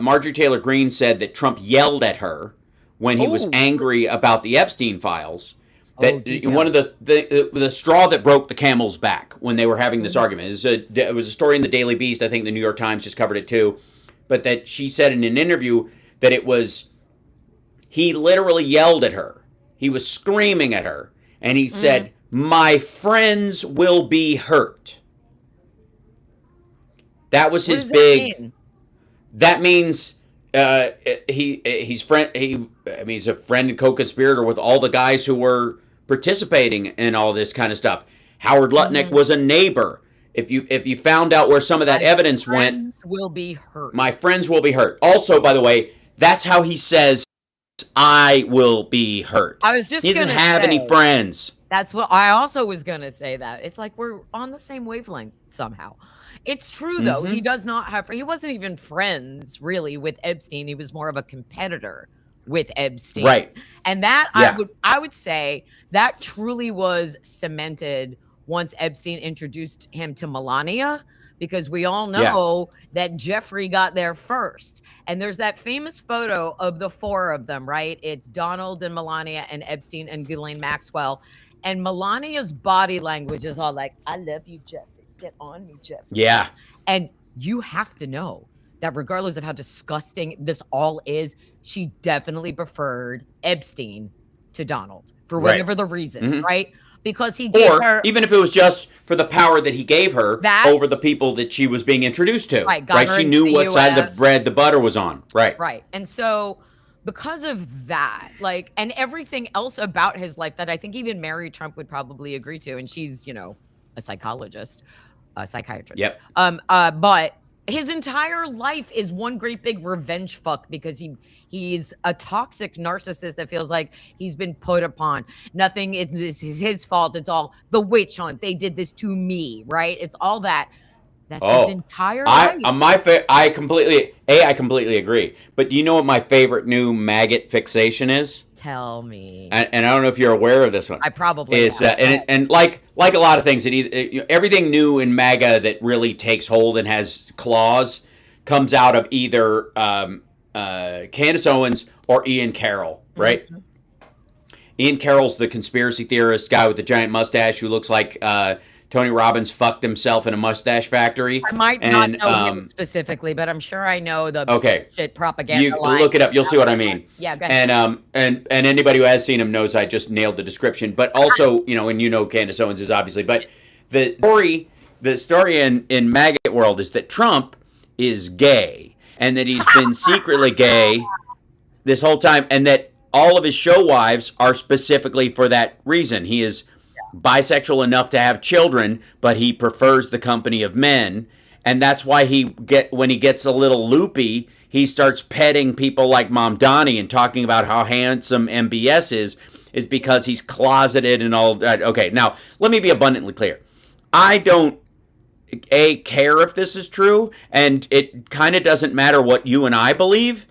Marjorie Taylor Greene said, that Trump yelled at her when he was Oh, angry about the Epstein files. oh, That do one tell. of the straw that broke the camel's back when they were having this Mhm, argument. It was a story in the Daily Beast. I think the New York Times just covered it too. But that she said in an interview that he literally yelled at her. He was screaming at her, and he mhm. said, "My friends will be hurt." That was What his does that big. mean? That means he's a friend and co-conspirator with all the guys who were participating in all this kind of stuff. Howard Lutnick Mhm. was a neighbor. If you found out where some of that My evidence went, friends will be my hurt. friends will be hurt. Also, by the way, that's how he says, "I will be hurt." I was He just doesn't gonna have any say, friends. that's what I also was gonna say that. It's like we're on the same wavelength somehow. It's true though, he Mm-hmm. does not have he wasn't even friends really with Epstein, he was more of a competitor with Epstein. Right. And that Yeah. I would say that truly was cemented once Epstein introduced him to Melania, because we all Yeah. know that Jeffrey got there first. And there's that famous photo of the four of them, right? It's Donald and Melania and Epstein and Ghislaine Maxwell. And Melania's body language is all like, "I love you, Jeffrey. Get on me, Jeffrey." Yeah. And you have to know that regardless of how disgusting this all is, she definitely preferred Epstein to Donald for Right. whatever the reason, Mm-hmm. right? Because he gave Or her even if it was just for the power that he gave her that, over the people that she was being introduced to, right, got right? her She into knew the what side of the US. bread the butter was on, right? Right. And so because of that, like, and everything else about his life that I think even Mary Trump would probably agree to, and she's, a psychologist, a psychiatrist. Yep. But his entire life is one great big revenge fuck because he's a toxic narcissist that feels like he's been put upon. Nothing is his fault. It's all the witch hunt. They did this to me, right? It's all that. That's his Oh, entire I life. I completely agree. But do you know what my favorite new maggot fixation is? Tell me. And I don't know if you're aware of this one. I probably Is am. and like a lot of things, everything new in MAGA that really takes hold and has claws comes out of either Candace Owens or Ian Carroll, right? Mhm. Ian Carroll's the conspiracy theorist guy with the giant mustache who looks like Tony Robbins fucked himself in a mustache factory. I might not And know him specifically, but I'm sure I know the okay, shit propaganda you line. look it up, you'll see what I mean. Yeah, go ahead. And anybody who has seen him knows I just nailed the description. But also, and Candace Owens is obviously. But the story in Maggot World is that Trump is gay and that he's been secretly gay this whole time, and that all of his show wives are specifically for that reason. He is bisexual enough to have children, but he prefers the company of men, and that's why when he gets a little loopy, he starts petting people like Mom Donnie and talking about how handsome MBS is because he's closeted and all that. Okay, now let me be abundantly clear. I don't care if this is true, and it kind of doesn't matter what you and I believe.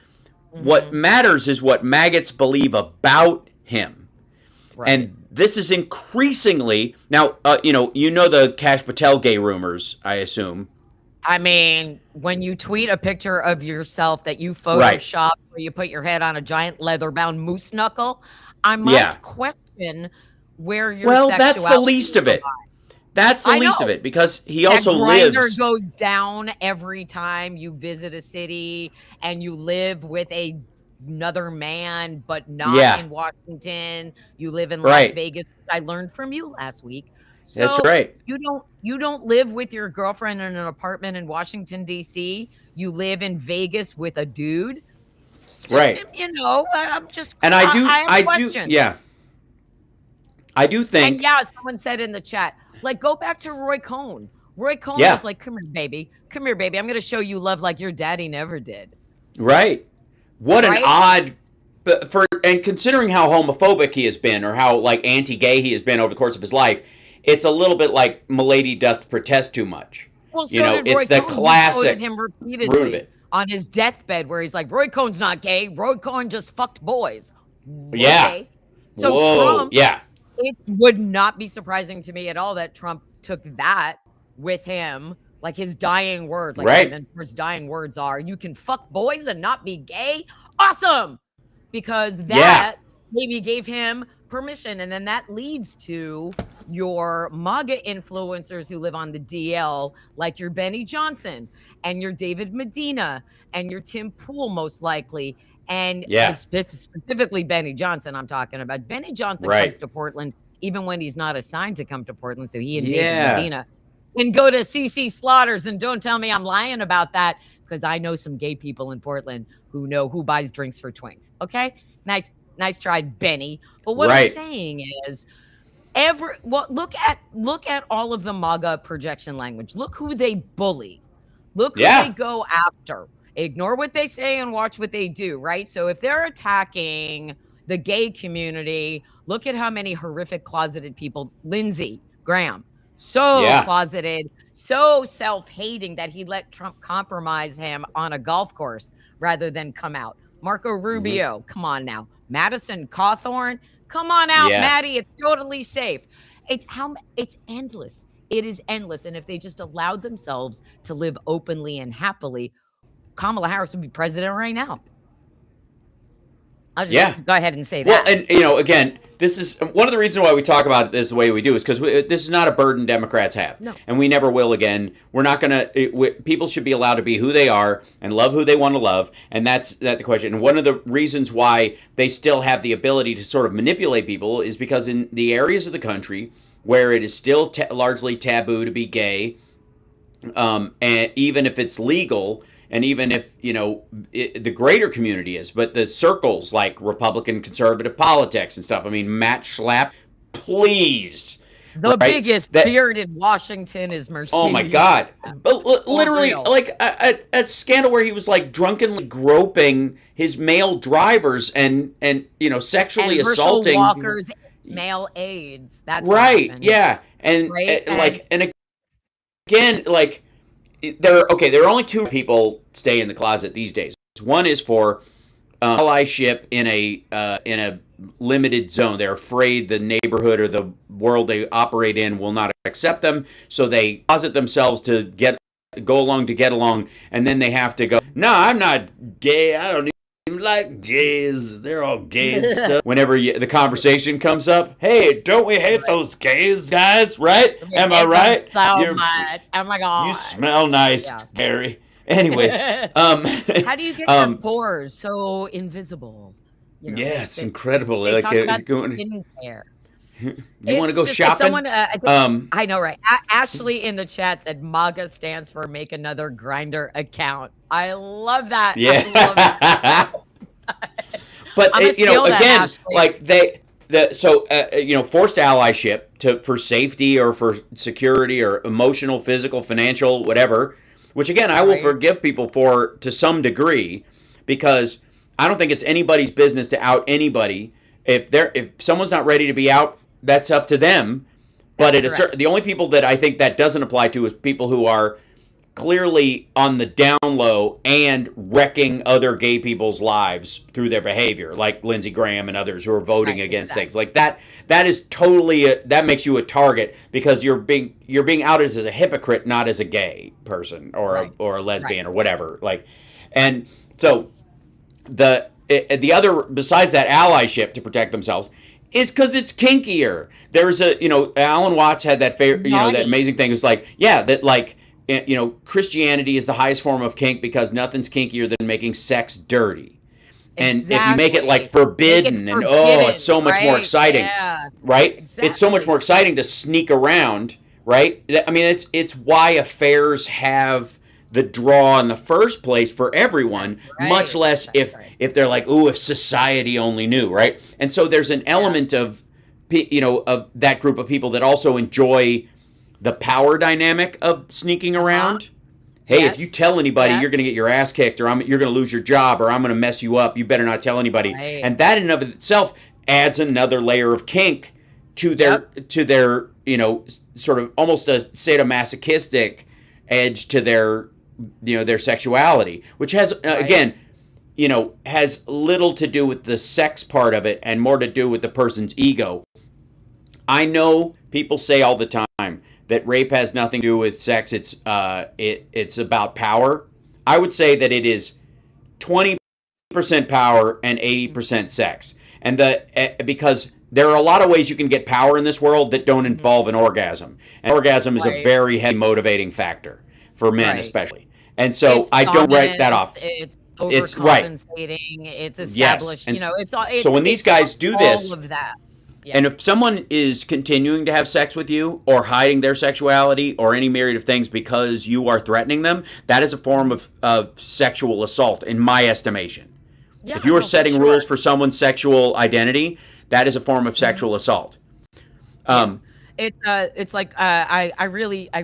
What Mhm. matters is what maggots believe about him. Right. And this is increasingly now. The Kash Patel gay rumors, I assume. I mean, when you tweet a picture of yourself that you Right. Photoshop where you put your head on a giant leather-bound moose knuckle, I Yeah. might question where your Well, that's the sexuality least of it. lies. That's the I least of know. it, because he That also grinder lives. goes down every time you visit a city and you live with another man, but not Yeah, in Washington. You live in Las right. Vegas. I learned from you last week. That's So right. you don't live with your girlfriend in an apartment in Washington, DC. You live in Vegas with a dude. It's just, Right. I'm just And I have I do, questions. yeah, I do And think, yeah, someone said in the chat, like, go back to Roy Cohn. Roy Cohn yeah, was like, "Come here, baby. Come here, baby. I'm gonna show you love like your daddy never did." right. What an Right? odd, but for, and considering how homophobic he has been, or how like anti-gay he has been over the course of his life, it's a little bit like "Milady doth protest too much." Well, You so know, did Roy it's the Cohn. He quoted classic him root of repeatedly it. on his deathbed where he's like, "Roy Cohn's not gay. Roy Cohn just fucked boys." Yeah. Okay. So Whoa. Trump, Yeah. it would not be surprising to me at all that Trump took that with him, like his dying words, like his Right. mentor's dying words are, "You can fuck boys and not be gay? Awesome!" Because Yeah. that maybe gave him permission. And then that leads to your MAGA influencers who live on the DL, like your Benny Johnson and your David Medina and your Tim Pool, most likely. And Yeah. specifically Benny Johnson, I'm talking about. Benny Johnson comes Right. to Portland even when he's not assigned to come to Portland. So he and David Yeah. Medina can go to CC Slaughters. And don't tell me I'm lying about that, because I know some gay people in Portland who know who buys drinks for twinks. Okay. Nice try, Benny. But what I'm Right. saying is, look at all of the MAGA projection language. Look who they bully. Look who they Yeah. go after. Ignore what they say and watch what they do, right? So if they're attacking the gay community, look at how many horrific closeted people. Lindsey Graham, so Yeah. closeted, so self-hating that he let Trump compromise him on a golf course rather than come out. Marco Hmm. Rubio, come on now. Madison Cawthorn, come on out, Yeah. Maddie. It's totally safe. It's endless. It is endless. And if they just allowed themselves to live openly and happily, Kamala Harris would be president right now. I'll just Yeah. go ahead and say Well, that. and again, this is one of the reasons why we talk about this the way we do, is because this is not a burden Democrats have, No. and we never will again. We're not gonna. People should be allowed to be who they are and love who they want to love, and that's the question. And one of the reasons why they still have the ability to sort of manipulate people is because in the areas of the country where it is still largely taboo to be gay, and even if it's legal, and even if the greater community is, but the circles like Republican conservative politics and stuff. I mean, Matt Schlapp, please, The right? biggest That, beard in Washington is oh my Mercedes. God, but For literally, real. like a scandal where he was like drunkenly groping his male drivers and sexually And Herschel assaulting. Walker's male aides. That's what Right? happened. Yeah, and Right. like, and again, like, there are only two people stay in the closet these days. One is for allyship in a limited zone. They're afraid the neighborhood or the world they operate in will not accept them, so they closet themselves to go along to get along, and then they have to go, no, I'm not gay, I don't even like gays, they're all gay and stuff. Whenever the conversation comes up, hey, don't we hate those gays, guys, right? We Am I hate them right? so much. Oh my You God. smell nice, Yeah. Gary. Anyways, How do you get your pores so invisible? Yeah, it's incredible. They Like, talk about going, skincare. you want to go Just shopping? someone, I think, Um, I know, right? Ashley in the chat said MAGA stands for make another grinder account. I love that. I love yeah. that. But I'm gonna steal that, again, Ashley. like forced allyship for safety or for security or emotional, physical, financial, whatever. Which again, I will Right. forgive people for to some degree, because I don't think it's anybody's business to out anybody. If someone's not ready to be out, that's up to them. But That's correct. the only people that I think that doesn't apply to is people who are clearly on the down low and wrecking other gay people's lives through their behavior, like Lindsey Graham and others who are voting Right, against exactly. things like that. That is totally that makes you a target, because you're being outed as a hypocrite, not as a gay person or Right. a lesbian Right. or whatever. Like, and so the other, besides that allyship to protect themselves, is because it's kinkier. There's a, Alan Watts had that that Right. amazing thing. It was like, yeah, that like, Christianity is the highest form of kink because nothing's kinkier than making sex dirty. And if you make it like Exactly. Make it forbidden and oh, it's forbidden, so much more right? exciting, Yeah. right? It's so much more Exactly. exciting to sneak around, right? I mean, it's why affairs have the draw in the first place for everyone, That's much right. less That's if right. they're like, "Ooh, if society only knew," right? And so there's an Yeah. element of of that group of people that also enjoy the power dynamic of sneaking Uh-huh. around. Hey, if you Yes. tell anybody, Yes. you're going to get your ass kicked, or you're going to lose your job, or I'm going to mess you up. You better not tell anybody. Right. And that in and of itself adds another layer of kink Yep. to their sort of almost a sadomasochistic edge to their their sexuality, which has Right. again has little to do with the sex part of it and more to do with the person's ego. I know people say all the time that rape has nothing to do with sex. It's about power. I would say that it is 20% power and 80% sex. And because there are a lot of ways you can get power in this world that don't Mhm. involve an orgasm. And orgasm is a Right. very heavy motivating factor for men Right. especially. And so It's I don't write that dominance, off. it's It's right. overcompensating, it's Yes. established, And it's all so when these it's guys do all this, of that. Yeah. and if someone is continuing to have sex with you or hiding their sexuality or any myriad of things because you are threatening them, that is a form Mhm. of sexual assault, in my estimation. Yeah, If you are no, for setting sure. rules for someone's sexual identity, that is a form of Mhm. sexual assault. Yeah. Um, It's like, I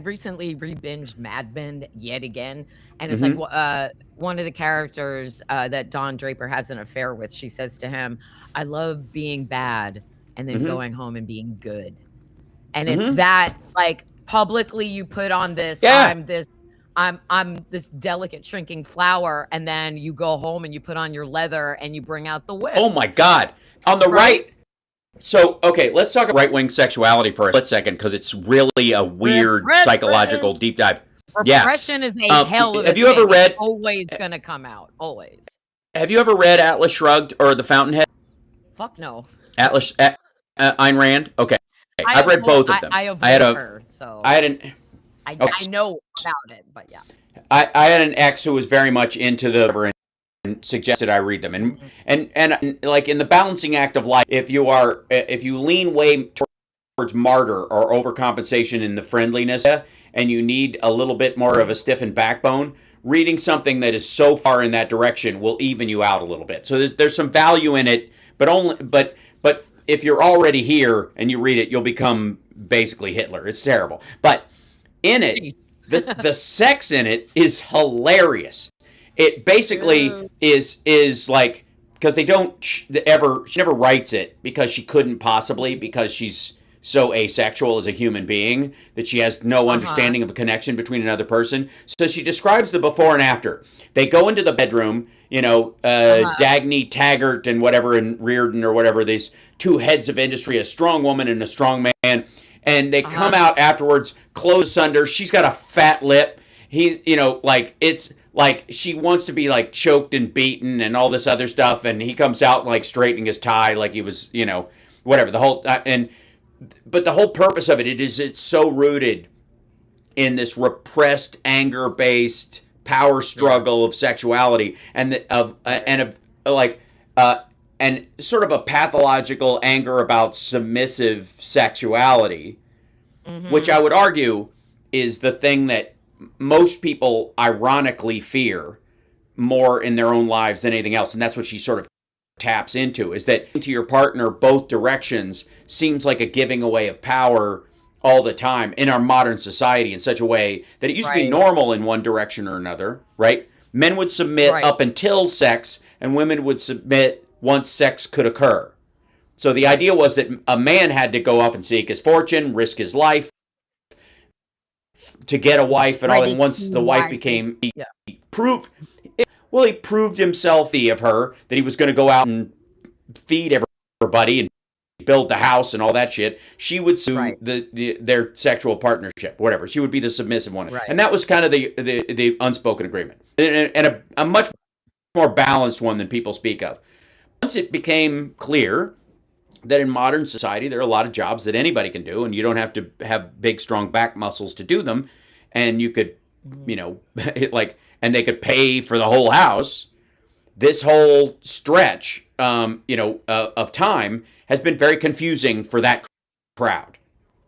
recently re-binged Mad Men yet again, and it's like, mm-hmm, one of the characters, that Don Draper has an affair with, she says to him, "I love being bad and then mm-hmm, going home and being good." And it's mm-hmm. that, like, publicly you put on this, Yeah. I'm this delicate shrinking flower, and then you go home and you put on your leather and you bring out the Oh my whips, God. On the right? right. So, okay, let's talk about right wing sexuality for a split second because it's really a weird Repression. psychological deep dive. Yeah. Repression is a hell of a Have you ever thing. It's read always gonna come out, always. Atlas Shrugged or The Fountainhead? Fuck no. Atlas Ayn Rand. Okay, I I've read avoid both of them. I I had avoid a her, I so had an okay. I know about it, but yeah. I had an ex who was very much into the and suggested I read them. And, Mhm. like in the balancing act of life, if you lean way towards martyr or overcompensation in the friendliness and you need a little bit more of a stiffened backbone, reading something that is so far in that direction will even you out a little bit. So there's some value in it, but if you're already here and you read it, you'll become basically Hitler. It's terrible. But in it, the sex in it is hilarious. It basically True. is like because they don't ever she never writes it because she couldn't possibly because she's so asexual as a human being that she has no Uh-huh. understanding of a connection between another person. So she describes the before and after. They go into the bedroom, Uh-huh. Dagny Taggart and whatever, and Reardon or whatever, these two heads of industry, a strong woman and a strong man, and they Uh-huh. come out afterwards, clothes asunder. She's got a fat lip. He's, like it's like she wants to be like choked and beaten and all this other stuff, and he comes out like straightening his tie like he was, whatever the whole and but the whole purpose of it's so rooted in this repressed anger based power Yeah. struggle of sexuality and of like and sort of a pathological anger about submissive sexuality, which I Mhm. would argue is the thing that most people ironically fear more in their own lives than anything else. And that's what she sort of taps into, is that to your partner both directions seems like a giving away of power all the time in our modern society in such a way that it used to be Right. normal in one direction or another, right? Men would submit Right. up until sex and women would submit once sex could occur. So the Right. idea was that a man had to go off and seek his fortune, risk his life to get a wife and all. And Ready once to the wife wife. became, he Yeah. proved, well, he proved himself of her that he was going to go out and feed everybody and build the house and all that shit. She would sue Right. their sexual partnership, whatever. She would be the submissive one, Right. and that was kind of the unspoken agreement, and a much more balanced one than people speak of. Once it became clear that in modern society there are a lot of jobs that anybody can do, and you don't have to have big, strong back muscles to do them, and you could, Mhm. like, and they could pay for the whole house. This whole stretch, of time has been very confusing for that crowd.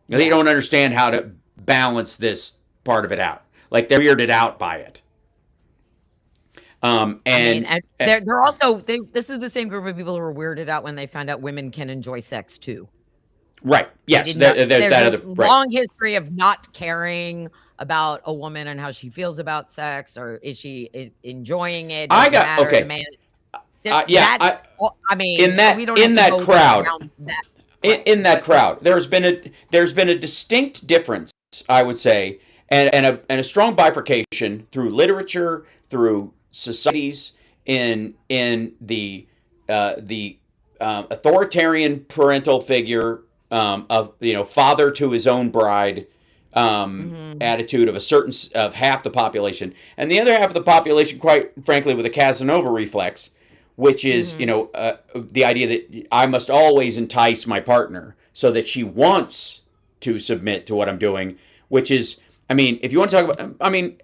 They Yeah. don't understand how to balance this part of it out. Like they're weirded out by it. I mean, And and they're also this is the same group of people who were weirded out when they found out women can enjoy sex too. right, They yes, did not. there's There's that a other right. long history of not caring about a woman and how she feels about sex, or is she enjoying it? I Doesn't got matter. The okay. man. Yeah, That's. Well, I mean, in that we don't have in to that go down crowd, that. in, Right, in that but crowd, there's been a distinct difference, I would say, and a strong bifurcation through literature, through societies, in the authoritarian parental figure, of father to his own bride, mhm, attitude of a certain of half the population, and the other half of the population, quite frankly, with a Casanova reflex, which is mhm, the idea that I must always entice my partner so that she wants to submit to what I'm doing. Which is, I mean, if you want to talk about, I mean,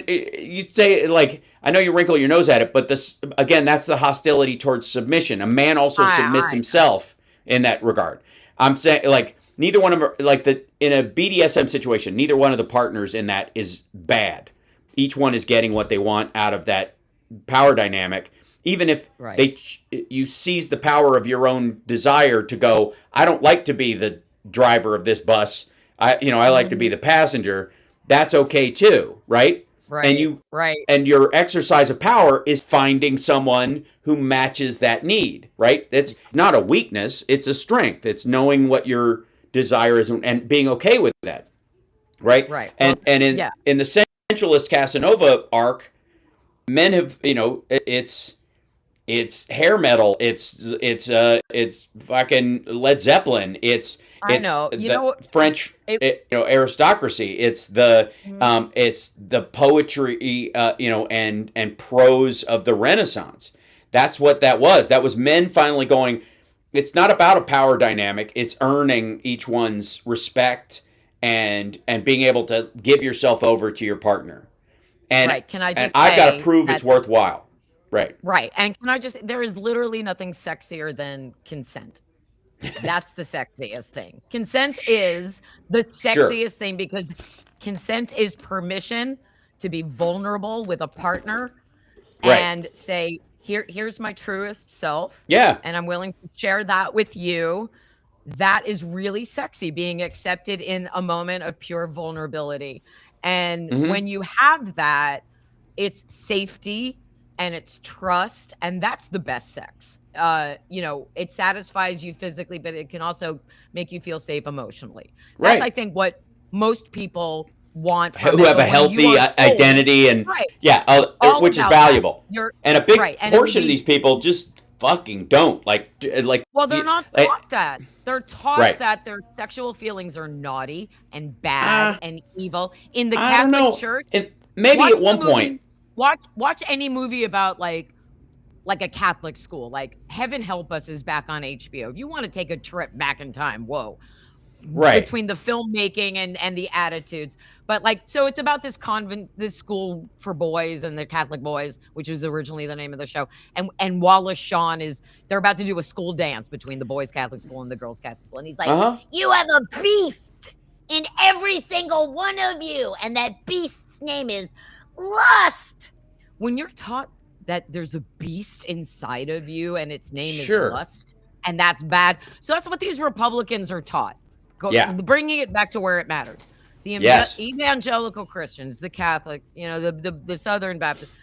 you say, like, I know you wrinkle your nose at it, but this again, that's the hostility towards submission. A man also submits I himself in that regard. I'm saying, like, neither one of them like the in a BDSM situation, neither one of the partners in that is bad. Each one is getting what they want out of that power dynamic. Even if right, you seize the power of your own desire to go, I don't like to be the driver of this bus. I like to be mhm, the passenger. That's okay too, right? And right, you right, and your exercise of power is finding someone who matches that need, right? It's not a weakness, it's a strength. It's knowing what your desire is and being okay with that, right? right. Well, And in yeah, in the sensualist Casanova arc, men have, it's hair metal, it's fucking Led Zeppelin, it's I it's know. You the know, French, it. aristocracy, it's the poetry, and prose of the Renaissance. That's what that was men finally going, it's not about a power dynamic, it's earning each one's respect, and being able to give yourself over to your partner, and Right. Can I and just I've got to say prove that it's worthwhile. Right. right, and can I just there is literally nothing sexier than consent. That's the sexiest thing. Consent is the Sure. sexiest thing because consent is permission to be vulnerable with a partner Right. and say, here's my truest self, Yeah. and I'm willing to share that with you. That is really sexy, being accepted in a moment of pure vulnerability. And Mm-hmm. when you have that, it's safety and it's trust, and that's the best sex. It satisfies you physically, but it can also make you feel safe emotionally. That's, I Right. think, what most people want from Who it. have But a when you healthy are told, identity, and right, yeah, it's all which is about that. valuable. You're And a big right. And it would portion of be these people just fucking don't like well, they're not like, taught that. They're taught right. that their sexual feelings are naughty and bad Uh, and evil. In the I don't Catholic know. Church, And maybe watch at the one point, movie watch any movie about, like a Catholic school, like Heaven Help Us is back on HBO. If you wanna take a trip back in time, whoa, right. between the filmmaking and the attitudes. But, like, so it's about this school for boys and the Catholic boys, which was originally the name of the show. And Wallace Shawn they're about to do a school dance between the boys' Catholic school and the girls' Catholic school. And he's like, Uh-huh. "You have a beast in every single one of you, and that beast's name is lust." When you're taught that there's a beast inside of you and its name is Sure. lust, and that's bad. So that's what these Republicans are taught. Yeah. Bringing it back to where it matters. The Yes. evangelical Christians, the Catholics, the Southern Baptists,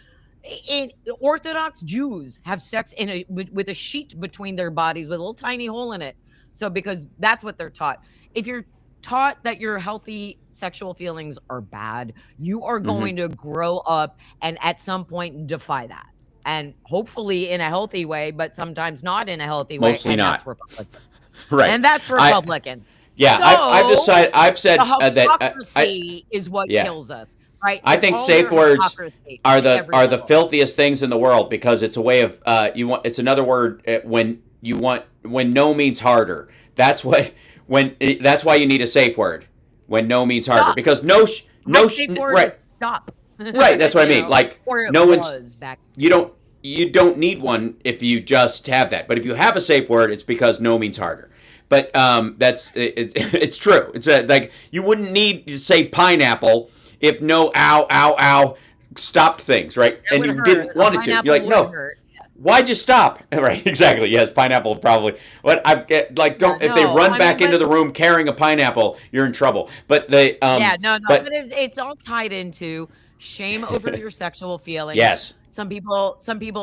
Orthodox Jews have sex with a sheet between their bodies with a little tiny hole in it. So because that's what they're taught. If you're taught that your healthy sexual feelings are bad, you are Mm-hmm. going to grow up and at some point defy that. And hopefully in a healthy way, but sometimes not in a healthy way. Mostly And that's not. Republicans. Right. And that's I Republicans. Yeah. I've So decided. I've the said that hypocrisy is what yeah. kills us, right? I It's think all their safe words hypocrisy are at the every are the level. filthiest things in the world, because it's a way of it's another word, when when no means harder. That's why you need a safe word when no means harder, Stop. because My safe word is right, stop. right. That's what I mean. Like Or it no one's was back you then. don't you don't need one if you just have that. But if you have a safe word, it's because no means harder. But it's true. It's like you wouldn't need to say pineapple if no ow stopped things, right? That And would you hurt. didn't A want it to. You're pineapple like, would no, hurt. why'd you stop? Right, exactly. Yes, pineapple probably. What I get like Yeah, don't if they no. run I mean, back but into the room carrying a pineapple, you're in trouble. But they yeah, no, but but it's all tied into shame over your sexual feelings. yes, Some people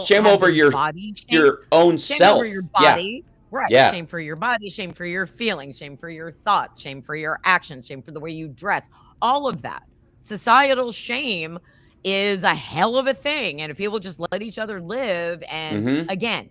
shame have over been body shamed. your own Shame over your self. Yeah, body. Right. yeah. Shame for your body, shame for your feelings, shame for your thoughts, shame for your actions, shame for the way you dress. All of that. Societal shame is a hell of a thing. And if people just let each other live, and Mm-hmm. again,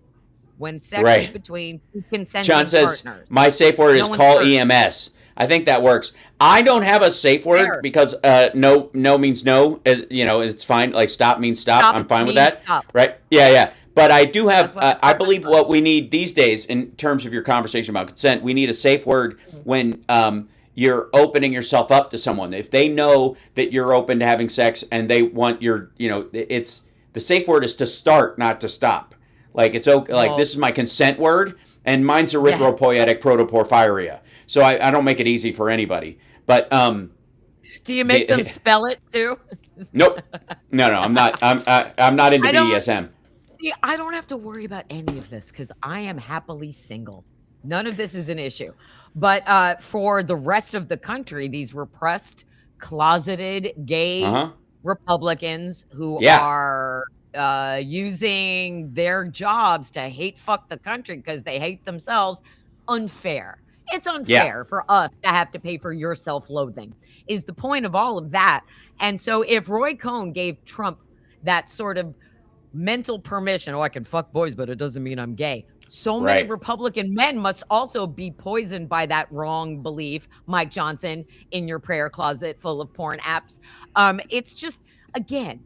when sex is Right. between two John consenting says partners, my safe word no is one's call hurt. EMS. I think that works. I don't have a safe word Fair. because no means no. It's fine. Like stop means stop. Stop I'm fine with means that. stop. Right? Yeah, yeah. But I do That's have. what I I taught my believe son. what we need these days in terms of your conversation about consent, we need a safe word Mhm. when you're opening yourself up to someone. If they know that you're open to having sex and they want it's the safe word is to start, not to stop. Like it's okay. Like Well, this is my consent word, and mine's yeah. erythropoietic protoporphyria. So I don't make it easy for anybody. But Do you make them the spell it too? nope, no, I'm not into I don't BDSM. see. I don't have to worry about any of this because I am happily single. None of this is an issue. But for the rest of the country, these repressed, closeted, Uh gay huh. Republicans who Yeah, are using their jobs to hate fuck the country because they hate themselves, unfair. It's yeah. unfair for us to have to pay for your self loathing, is the point of all of that. And so if Roy Cohn gave Trump that sort of mental permission, oh, I can fuck boys, but it doesn't mean I'm gay. So many Right. Republican men must also be poisoned by that wrong belief, Mike Johnson, in your prayer closet full of porn apps. It's just, again,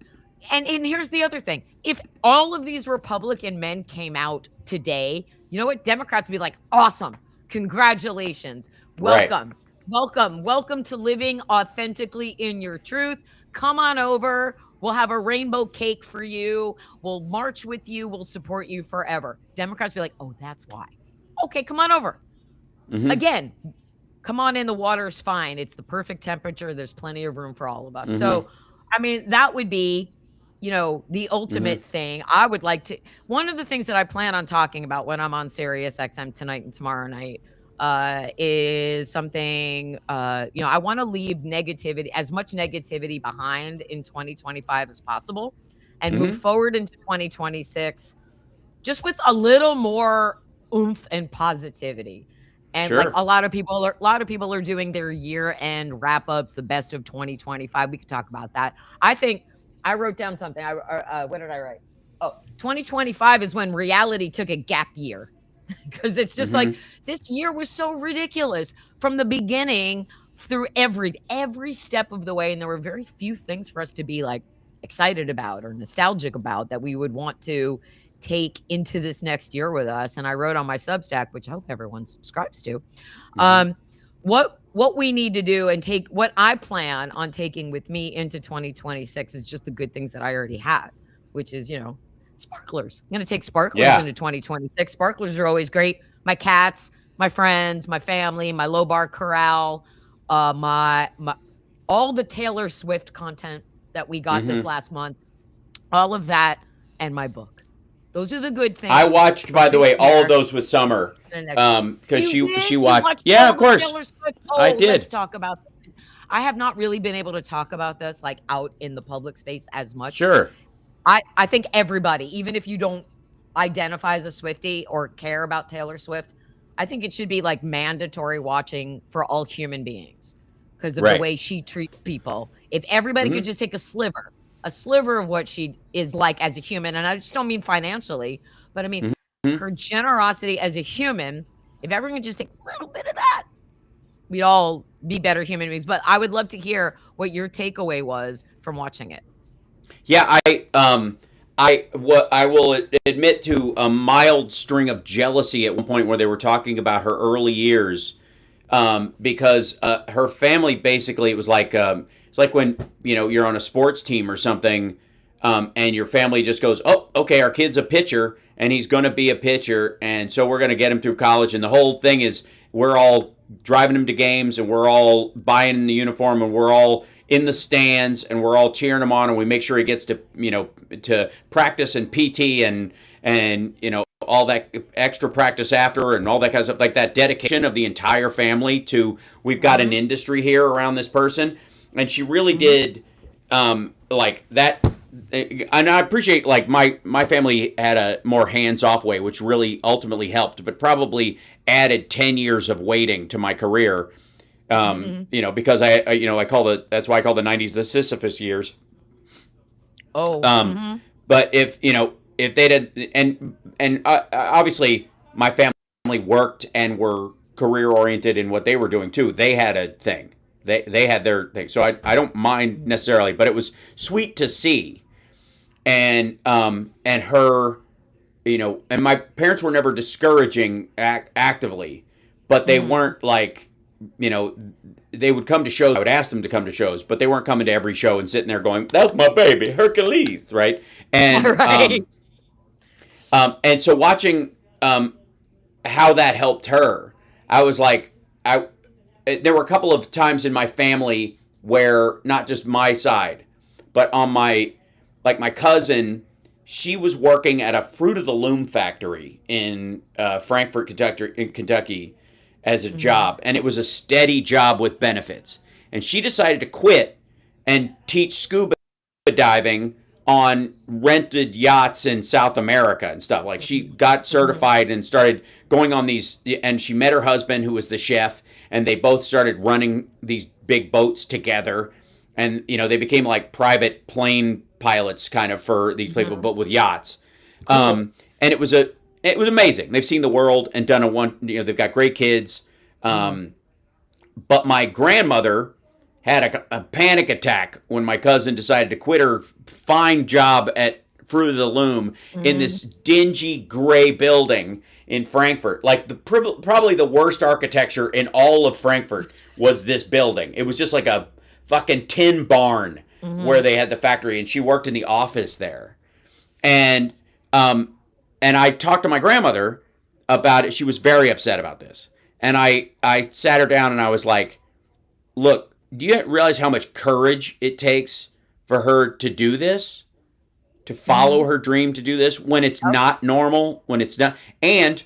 and here's the other thing. If all of these Republican men came out today, you know what? Democrats would be like, awesome. Congratulations. Right. Welcome. Welcome. Welcome to living authentically in your truth. Come on over. We'll have a rainbow cake for you. We'll march with you. We'll support you forever. Democrats be like, oh, that's why. Okay, come on over. Mm-hmm. Again, come on in. The water's fine. It's the perfect temperature. There's plenty of room for all of us. Mm-hmm. So, I mean, that would be, the Mm-hmm. ultimate thing. I would like to. One of the things that I plan on talking about when I'm on Sirius XM tonight and tomorrow night is something, I want to leave negativity, as much negativity behind in 2025 as possible and move Mm-hmm. forward into 2026 just with a little more oomph and positivity. And like Sure. a lot of people are doing their year end wrap ups, the best of 2025. We could talk about that. I think I wrote down something. What did I write? Oh, 2025 is when reality took a gap year because it's just like Mm-hmm. this year was so ridiculous from the beginning through every step of the way, and there were very few things for us to be like excited about or nostalgic about that we would want to take into this next year with us. And I wrote on my Substack, which I hope everyone subscribes to, Mm-hmm. um, what we need to do and take what I plan on taking with me into 2026 is just the good things that I already had, which is, sparklers. I'm going to take sparklers Yeah. into 2026. Sparklers are always great. My cats, my friends, my family, my low bar corral, my all the Taylor Swift content that we got this Mm-hmm. last month, all of that, and my book. Those are the good I things watched, for by the this way, all of year those with Summer, and next. because You she did? You watched. watched Yeah, all of the course, Taylor Swift? I Oh, let's did. talk about this. I have not really been able to talk about this like out in the public space as much. Sure. I think everybody, even if you don't identify as a Swiftie or care about Taylor Swift, I think it should be like mandatory watching for all human beings because of the Right. way she treats people. If everybody could Mm-hmm. just take a sliver of what she is like as a human, and I just don't mean financially, but I mean Mm-hmm. her generosity as a human, if everyone could just take a little bit of that, we'd all be better human beings. But I would love to hear what your takeaway was from watching it. Yeah, I will admit to a mild string of jealousy at one point where they were talking about her early years, because her family basically, it was like, it's like when you're on a sports team or something, and your family just goes, oh, okay, our kid's a pitcher and he's going to be a pitcher, and so we're going to get him through college, and the whole thing is we're all driving him to games and we're all buying him the uniform and we're all in the stands and we're all cheering him on, and we make sure he gets to to practice and PT and all that extra practice after and all that kind of stuff, like that dedication of the entire family to, we've got an industry here around this person. And she really did, like that. And I appreciate, like, my family had a more hands-off way, which really ultimately helped, but probably added 10 years of waiting to my career. Because I call that's why I call the 90s the Sisyphus years. But if they did, and obviously my family worked and were career oriented in what they were doing too. They had a thing. They had their thing. So I don't mind necessarily, but it was sweet to see. And her, and my parents were never discouraging actively, but they weren't like, they would come to shows. I would ask them to come to shows, but they weren't coming to every show and sitting there going, "That's my baby, Hercules," right? And Right. And so watching how that helped her, I was like, there were a couple of times in my family where not just my side, but on my cousin, she was working at a Fruit of the Loom factory in Frankfort, Kentucky, as a job, and it was a steady job with benefits. And she decided to quit and teach scuba diving on rented yachts in South America and stuff. Like, she got certified and started going on these, and she met her husband, who was the chef, and they both started running these big boats together. And, they became like private plane pilots kind of for these people, but with yachts. And it was amazing. They've seen the world and done they've got great kids. But my grandmother had a panic attack when my cousin decided to quit her fine job at Fruit of the Loom in this dingy gray building in Frankfurt. Like, probably the worst architecture in all of Frankfurt was this building. It was just like a fucking tin barn where they had the factory, and she worked in the office there. And I talked to my grandmother about it. She was very upset about this. And I sat her down and I was like, look, do you realize how much courage it takes for her to do this? To follow her dream, to do this when it's not normal, when it's not. And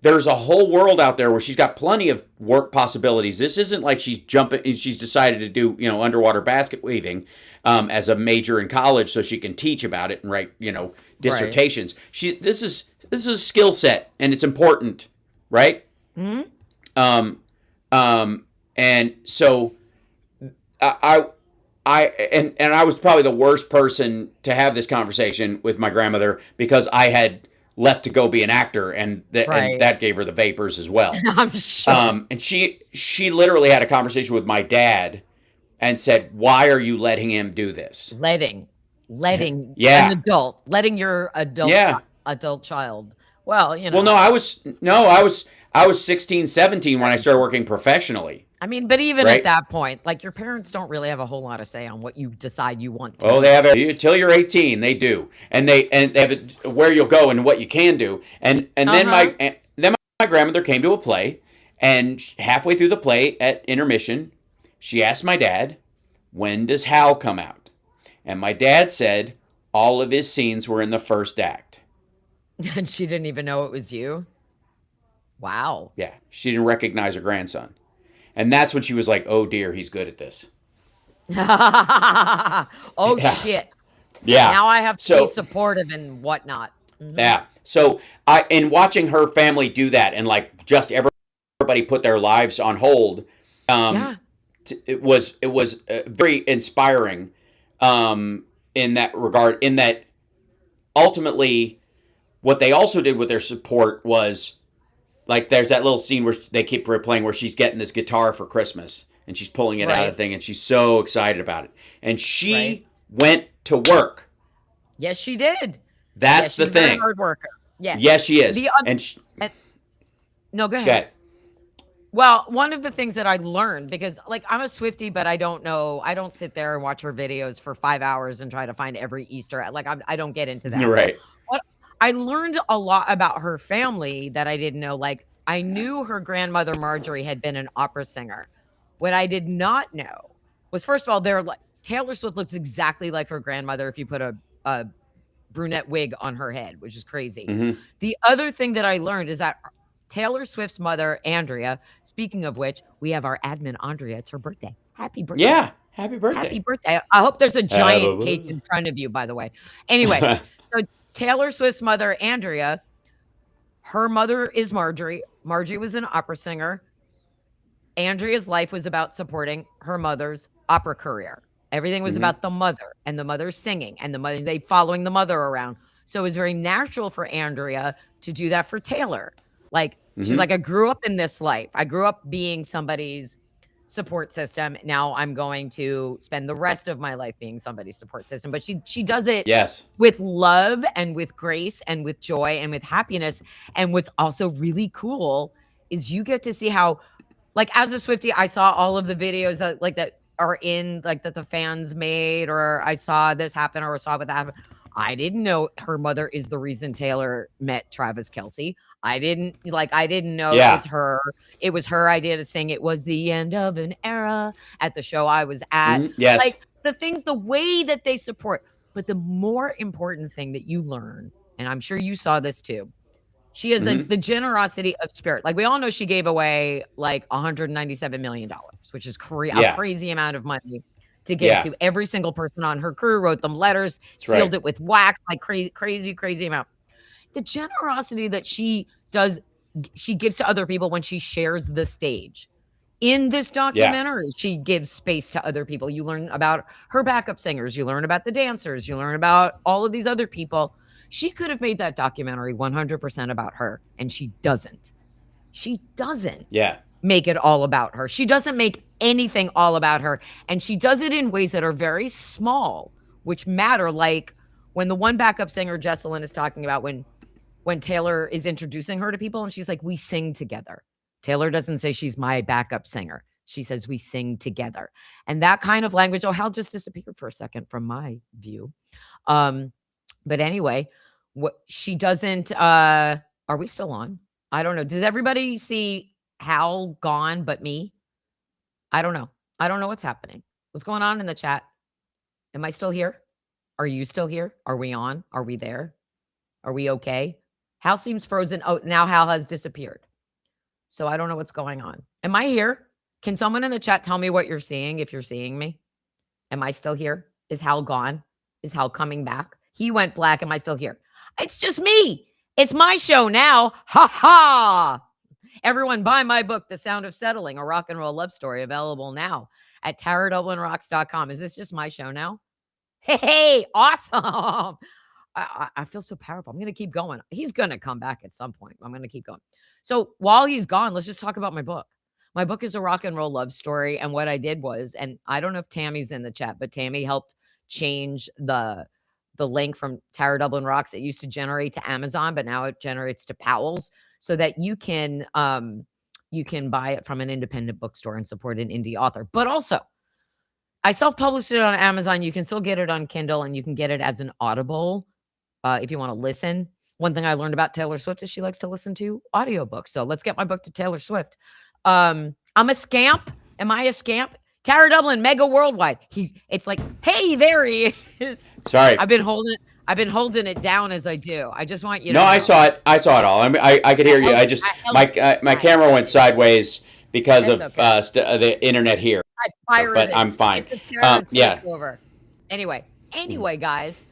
there's a whole world out there where she's got plenty of work possibilities. This isn't like she's decided to do, underwater basket weaving as a major in college so she can teach about it and write, dissertations. Right. This is a skill set, and it's important, right? And so I was probably the worst person to have this conversation with my grandmother, because I had left to go be an actor, and that gave her the vapors as well. I'm sure. And she literally had a conversation with my dad and said, "Why are you letting him do this?" Letting an adult, letting your adult child. Well, Well, no, I was 16, 17 when I started working professionally. I mean, but even at that point, like, your parents don't really have a whole lot of say on what you decide you want to do. Oh, they have it until you're 18. They do, and they have it where you'll go and what you can do. And then my grandmother came to a play, and halfway through the play at intermission, she asked my dad, "When does Hal come out?" And my dad said all of his scenes were in the first act. And she didn't even know it was you. Wow. Yeah, she didn't recognize her grandson. And that's when she was like, "Oh dear, he's good at this." Shit. Yeah. Now I have to be supportive and whatnot. Yeah. So in watching her family do that, and like just everybody put their lives on hold, it was very inspiring in that regard. In that, ultimately, what they also did with their support was, like, there's that little scene where they keep replaying where she's getting this guitar for Christmas and she's pulling it out of the thing, and she's so excited about it. And she went to work Yes, she did. That's Yes, the she's a very thing. hard worker. Yes. Yes, she is. The And and, no, go ahead. okay. Well, one of the things that I learned, because like I'm a Swiftie, but I don't know, I don't sit there and watch her videos for 5 hours and try to find every Easter egg. Like I don't get into You're that. right. But I learned a lot about her family that I didn't know. Like I knew her grandmother Marjorie had been an opera singer. What I did not know was, first of all, they're like Taylor Swift looks exactly like her grandmother if you put a brunette wig on her head, which is crazy. Hmm. The other thing that I learned is that Taylor Swift's mother, Andrea, speaking of which, we have our admin, Andrea. It's her birthday. Happy birthday. Yeah. Happy Happy birthday. birthday. I hope there's a giant cake Uh, in front of you, by the way. Anyway, so Taylor Swift's mother, Andrea, her mother is Marjorie. Marjorie was an opera singer. Andrea's life was about supporting her mother's opera career. Everything was hmm. about the mother and the mother singing and the mother, they following the mother around. So it was very natural for Andrea to do that for Taylor. Like, she's Hmm. like, I grew up in this life. I grew up being somebody's support system. Now I'm going to spend the rest of my life being somebody's support system. But she does it Yes. with love and with grace and with joy and with happiness. And what's also really cool is you get to see how, like, as a Swiftie, I saw all of the videos that like that are in like that the fans made, or I saw this happen or saw what that happened. I didn't know her mother is the reason Taylor met Travis Kelce. I didn't know it was Yeah. her. It was her idea to sing "It Was the End of an Era" at the show I was at. Hmm. Yes. Like the things, the way that they support. But the more important thing that you learn, and I'm sure you saw this too, she has Hmm. the generosity of spirit. Like we all know she gave away like $197 million, which is a Yeah. crazy amount of money to give Yeah. to every single person on her crew, wrote them letters, That's sealed right. it with wax, like crazy, crazy, crazy amount. The generosity that she does, she gives to other people when she shares the stage. In this Yeah. documentary, she gives space to other people. You learn about her backup singers, you learn about the dancers, you learn about all of these other people. She could have made that documentary 100% about her, and she doesn't. She doesn't Yeah. make it all about her. She doesn't make anything all about her, and she does it in ways that are very small, which matter. Like when the one backup singer, Jesselyn, is talking about when Taylor is introducing her to people and she's like, we sing together. Taylor doesn't say she's my backup singer. She says we sing together. And that kind of language, oh, Hal just disappeared for a second from my view. Um, but anyway, what she doesn't are we still on? I don't know. Does everybody see Hal gone but me? I don't know. I don't know what's happening. What's going on in the chat? Am I still here? Are you still here? Are we on? Are we there? Are we okay? Hal seems frozen. Oh, now Hal has disappeared. So I don't know what's going on. Am I here? Can someone in the chat tell me what you're seeing if you're seeing me? Am I still here? Is Hal gone? Is Hal coming back? He went black. Am I still here? It's just me. It's my show now. Ha ha. Everyone buy my book, The Sound of Settling, a rock and roll love story, available now at TaraDublinRocks.com. Is this just my show now? Hey, awesome. I feel so powerful. I'm going to keep going. He's going to come back at some point. I'm going to keep going. So while he's gone, let's just talk about my book. My book is a rock and roll love story. And what I did was, and I don't know if Tammy's in the chat, but Tammy helped change the link from Tara Dublin Rocks. It used to generate to Amazon, but now it generates to Powell's, so that you can buy it from an independent bookstore and support an indie author. But also, I self-published it on Amazon. You can still get it on Kindle, and you can get it as an Audible if you want to listen. One thing I learned about Taylor Swift is she likes to listen to audiobooks. So let's get my book to Taylor Swift. I'm a scamp. Am I a scamp? Tara Dublin, Megaworldwide. It's like, hey, there he is. Sorry. I've been holding it down as I do. I just want you to No, know. I saw it. I saw it all. I could hear you. I just my camera went sideways because of the internet here. I pirated But I'm fine. It's a terror Yeah. takeover. Anyway, guys.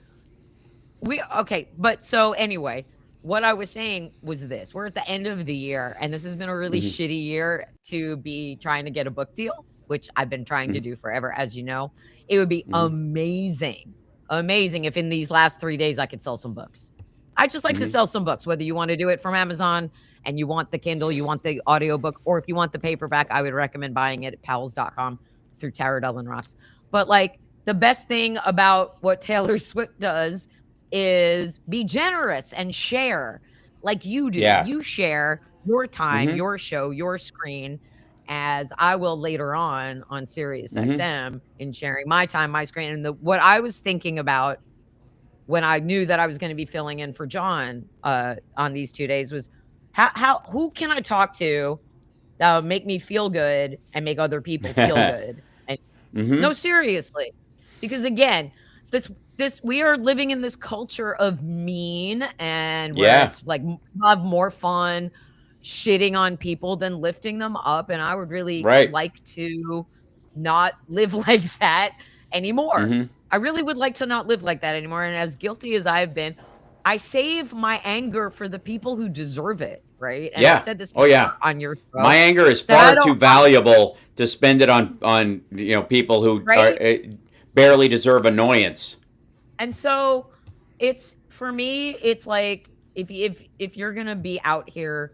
But so anyway, what I was saying was this. We're at the end of the year, and this has been a really shitty year to be trying to get a book deal, which I've been trying to do forever, as you know. It would be amazing if in these last 3 days I could sell some books. I just like to sell some books, whether you want to do it from Amazon and you want the Kindle, you want the audiobook, or if you want the paperback, I would recommend buying it at powells.com through Tara Dublin Rocks. But like the best thing about what Taylor Swift does is be generous and share like you do. Yeah. You share your time, Mm-hmm. your show, your screen, as I will later on Sirius Mm-hmm. XM in sharing my time, my screen. And what I was thinking about when I knew that I was going to be filling in for John on these 2 days was who can I talk to that would make me feel good and make other people feel good. And Mm-hmm. no, seriously. Because again, this we are living in this culture of mean and where Yeah. it's like have more fun shitting on people than lifting them up. And I would really Right. like to not live like that anymore. Mm-hmm. I really would like to not live like that anymore. And as guilty as I've been, I save my anger for the people who deserve it. Right. And I've Yeah. said this Oh before yeah. on your My show anger is that I far too don't, valuable to spend it on people who are right? barely deserve annoyance. And so it's for me, it's like if you're gonna be out here,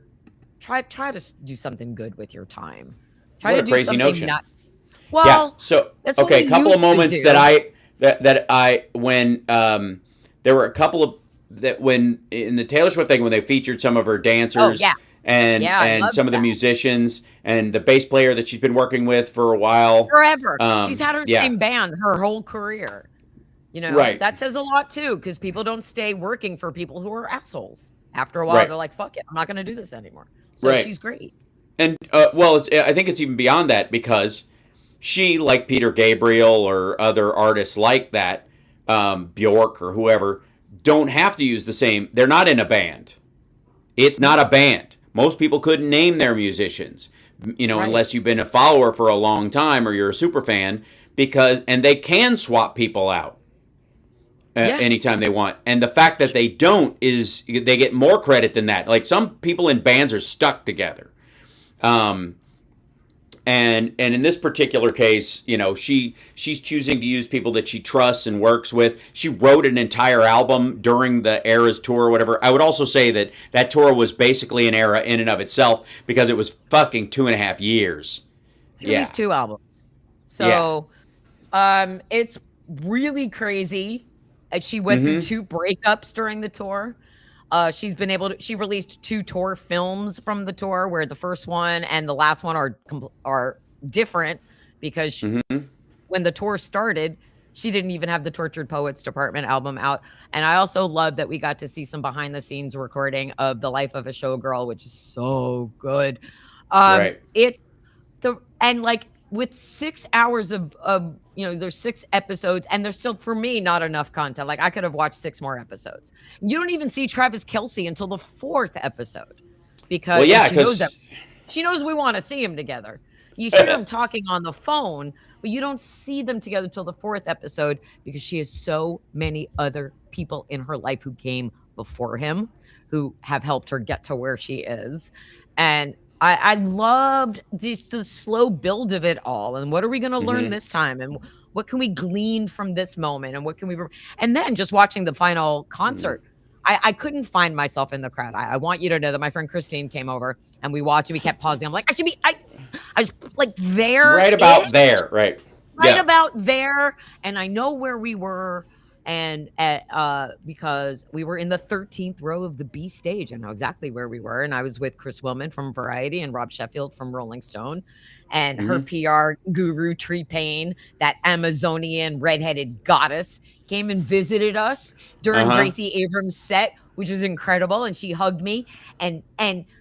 try to do something good with your time. Try What to a do crazy something notion. not Yeah. well. So That's what we okay, a couple of used to moments that do. I when there were a couple of that when in the Taylor Swift thing when they featured some of her Oh dancers yeah, yeah, I and loved some of the that. musicians and the bass player that she's been working with for a while. Forever. She's had her Yeah. same band her whole career. Right. That says a lot too, because people don't stay working for people who are assholes. After a while, Right. they're like, "Fuck it, I'm not gonna do this anymore." So Right. she's great. And well, I think it's even beyond that because she, like Peter Gabriel or other artists like that, Bjork or whoever, don't have to use the same. They're not in a band. It's not a No, band. Most people couldn't name their musicians, right? unless you've been a follower for a long time or you're a super fan, and they can swap people out Yeah. anytime they want. And the fact that they don't is they get more credit than that. Like some people in bands are stuck together. Um, and in this particular case, she's choosing to use people that she trusts and works with. She wrote an entire album during the Eras tour or whatever. I would also say that that tour was basically an era in and of itself because it was fucking 2.5 years. She Yeah. released 2 albums. Yeah. So, it's really crazy. She went through Mm-hmm. 2 breakups during the tour. She released 2 tour films from the tour where the first one and the last one are different because Mm-hmm. when the tour started, she didn't even have the Tortured Poets Department album out. And I also love that we got to see some behind the scenes recording of The Life of a Showgirl, which is so good. Right. It's and like with 6 hours of there's 6 episodes and there's still for me not enough content. Like I could have watched 6 more episodes. You don't even see Travis Kelsey until the 4th episode Well, because and yeah, she because knows we want to see them together. You hear them talking on the phone, but you don't see them together till the 4th episode because she has so many other people in her life who came before him who have helped her get to where she is. And I loved just the slow build of it all. And what are we going to learn mm-hmm. this time? And what can we glean from this moment? And what can we, and then just watching the final concert, I couldn't find myself in the crowd. I want you to know that my friend Christine came over and we watched and we kept pausing. I'm like, I was like there Right ish, about there. Right. right Yeah. about there. And I know where we were. And because we were in the 13th row of the B stage, I know exactly where we were. And I was with Chris Willman from Variety and Rob Sheffield from Rolling Stone and her Mm-hmm. PR guru, Tree Payne, that Amazonian redheaded goddess, came and visited us Uh during huh. Gracie Abrams' set, which was incredible. And she hugged me. And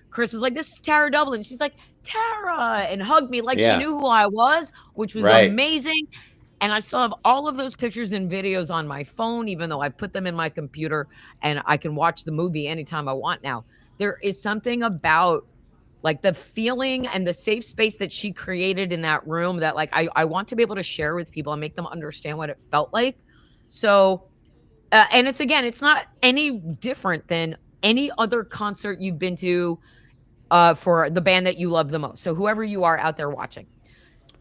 Chris was like, "This is Tara Dublin." She's like, "Tara," and hugged me like she Yeah. knew who I was, which was Right. amazing. And I still have all of those pictures and videos on my phone, even though I put them in my computer and I can watch the movie anytime I want now. There is something about like the feeling and the safe space that she created in that room that like I want to be able to share with people and make them understand what it felt like. So, and it's again, it's not any different than any other concert you've been to for the band that you love the most. So whoever you are out there watching,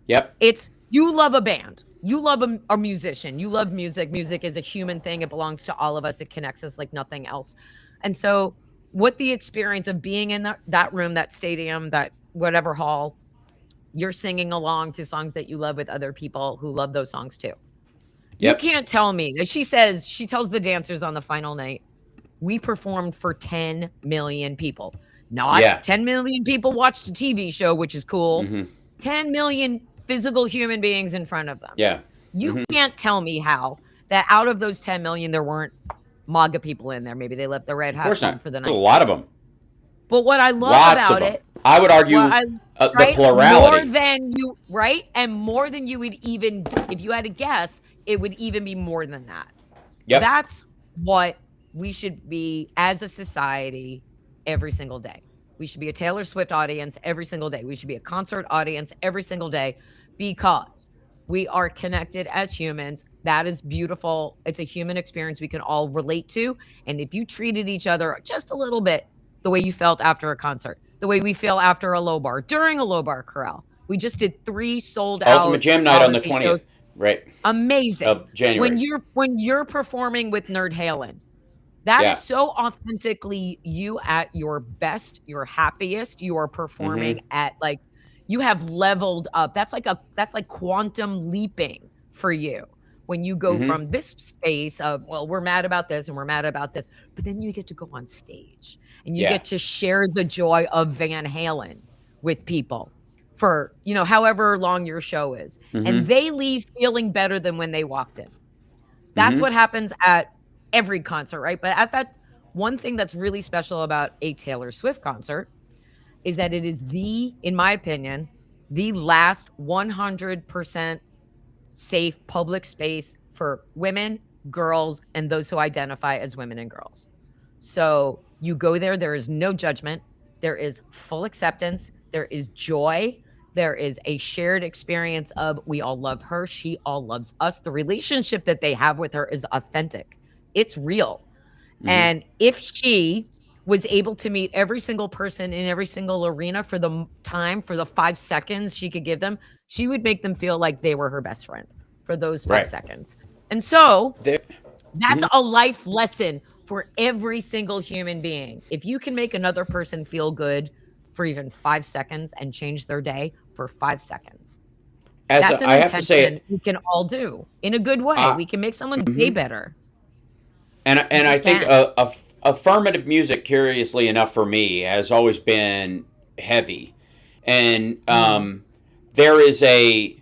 Yep. it's you love a band. You love a musician. You love music. Music is a human thing. It belongs to all of us. It connects us like nothing else. And so, what the experience of being in that room, that stadium, that whatever hall, you're singing along to songs that you love with other people who love those songs too. You Yep. can't tell me that she tells the dancers on the final night, we performed for 10 million people. Not Yeah. 10 million people watched a TV show, which is cool. Mm-hmm. 10 million physical human beings in front of them. Yeah. You Mm-hmm. can't tell me how that out of those 10 million, there weren't MAGA people in there. Maybe they left the red Of hats course home not. for the There's a night. lot of them. But what I love Lots of about them. it, I would what argue I the right, more plurality. than you right, and more than you would even, if you had to guess, it would even be more than that. Yep. That's what we should be as a society every single day. We should be a Taylor Swift audience every single day. We should be a concert audience every single day because we are connected as humans. That is beautiful. It's a human experience we can all relate to. And if you treated each other just a little bit the way you felt after a concert, the way we feel after a low bar, during a low bar corral, we just did 3 sold Ultimate out Jam Night on the holiday shows. 20th, right, Amazing. of January. When you're performing with Nerd Halen, that Yeah. is so authentically you at your best, your happiest. You are performing at like you have leveled up. That's like quantum leaping for you when you go from this space of, well, we're mad about this and we're mad about this, but then you get to go on stage and you Yeah. get to share the joy of Van Halen with people for, however long your show is. And they leave feeling better than when they walked in. That's what happens at every concert, right? But at that, one thing that's really special about a Taylor Swift concert is that it is in my opinion, the last 100% safe public space for women, girls, and those who identify as women and girls. So you go there is no judgment, there is full acceptance, there is joy, there is a shared experience of we all love her, she all loves us. The relationship that they have with her is authentic. It's real. And if she was able to meet every single person in every single arena for the time, for the 5 seconds she could give them, she would make them feel like they were her best friend for those 5 seconds. And so that's a life lesson for every single human being. If you can make another person feel good for even 5 seconds and change their day for 5 seconds, that's an I have to say, intention we can all do in a good way. We can make someone's day better. and I think affirmative music, curiously enough for me, has always been heavy, and there's a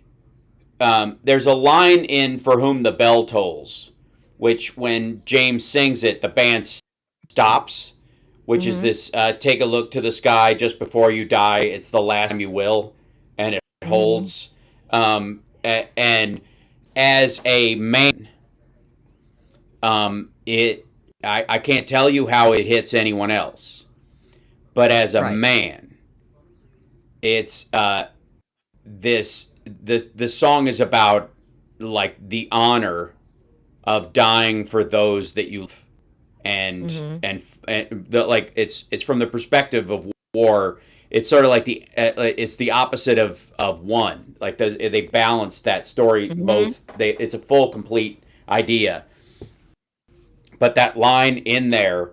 line in "For Whom the Bell Tolls," which when James sings it, the band stops, which is this take a look to the sky just before you die. It's the last time you will, and it holds. And as a man, I can't tell you how it hits anyone else, but as a man, it's this song is about like the honor of dying for those that you love, and like it's from the perspective of war. It's sort of like it's the opposite of one. Like they balance that story both. It's a full complete idea. But that line in there,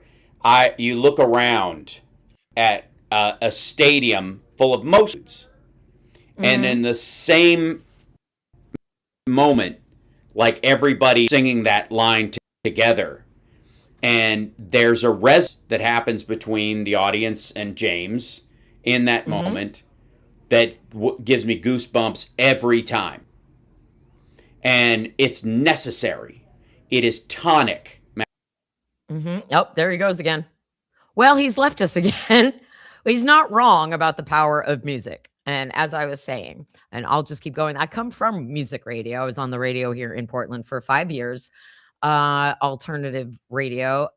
you look around at a stadium full of multitudes, and in the same moment, like everybody singing that line together, and there's a resonance that happens between the audience and James in that moment that gives me goosebumps every time, and it's necessary. It is tonic. Oh, there he goes again. Well, he's left us again. He's not wrong about the power of music. And as I was saying, and I'll just keep going, I come from music radio. I was on the radio here in Portland for 5 years, alternative radio.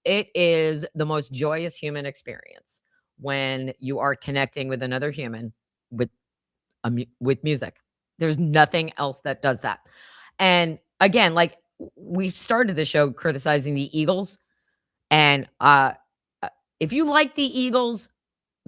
It is the most joyous human experience when you are connecting with another human with music. There's nothing else that does that. And again, like we started the show criticizing the Eagles, and if you like the Eagles,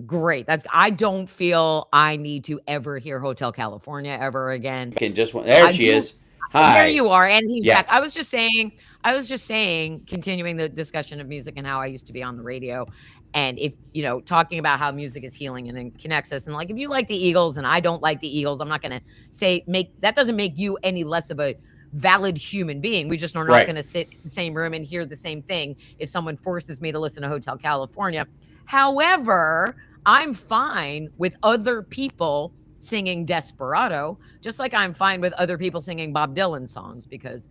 great. I don't feel I need to ever hear Hotel California ever again. There she is. Hi. There you are, and he's back. I was just saying, continuing the discussion of music and how I used to be on the radio, and if talking about how music is healing and then connects us, and like if you like the Eagles and I don't like the Eagles, I'm not gonna say that doesn't make you any less of a valid human being. We just are not Right. going to sit in the same room and hear the same thing if someone forces me to listen to Hotel California. However, I'm fine with other people singing Desperado, just like I'm fine with other people singing Bob Dylan songs because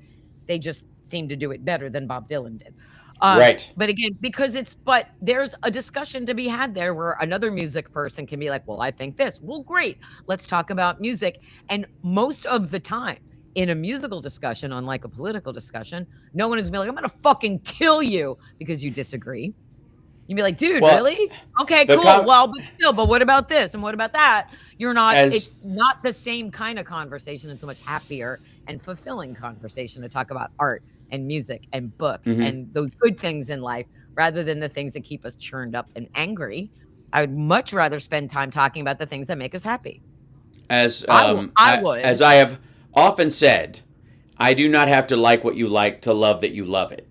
they just seem to do it better than Bob Dylan did. Right. But again, but there's a discussion to be had there where another music person can be like, well, I think this. Well, great. Let's talk about music. And most of the time in a musical discussion, unlike a political discussion, no one is gonna be like, I'm going to fucking kill you because you disagree. You'd be like, dude, Well, really? Okay, the cool. Well, but still, but what about this? And what about that? as It's not the same kind of conversation. It's a much happier and fulfilling conversation to talk about art and music and books mhm. and those good things in life rather than the things that keep us churned up and angry. I would much rather spend time talking about the things that make us happy. I would. as I have often said, I do not have to like what you like to love that you love it.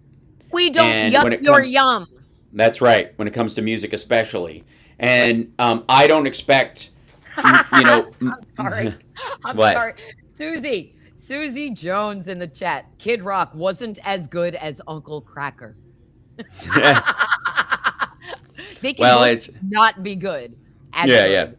We don't And yuck when it your comes, yum. that's right. When it comes to music, especially, and I don't expect, you know, I'm sorry. I'm what? sorry. Susie Jones in the chat. Kid Rock wasn't as good as Uncle Cracker. They can Well, both it's not be good as yeah, yeah. good.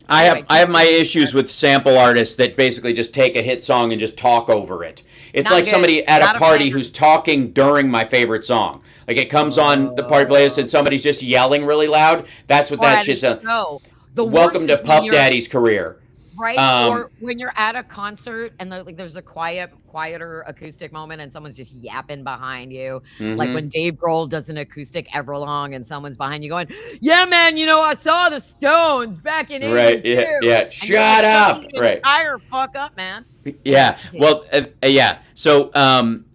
I Anyway, have keep my going. issues with sample artists that basically just take a hit song and just talk over it. It's Not like good. somebody at a Not a party fan. who's talking during my favorite song. Like it comes on the party playlist Uh, and somebody's just yelling really loud. That's what or that at a shit's a show. The welcome worst to is when Puff you're Daddy's career. right, Um, or when you're at a concert and like there's a quieter acoustic moment and someone's just yapping behind you. Like mhm. when Dave Grohl does an acoustic Everlong and someone's behind you going, "Yeah, man, I saw the Stones back in Right, yeah, '82," yeah. and you're like, Shut "Shut up. the Right. entire fuck up, man." Anyway, Yeah. continue. Well, yeah. So,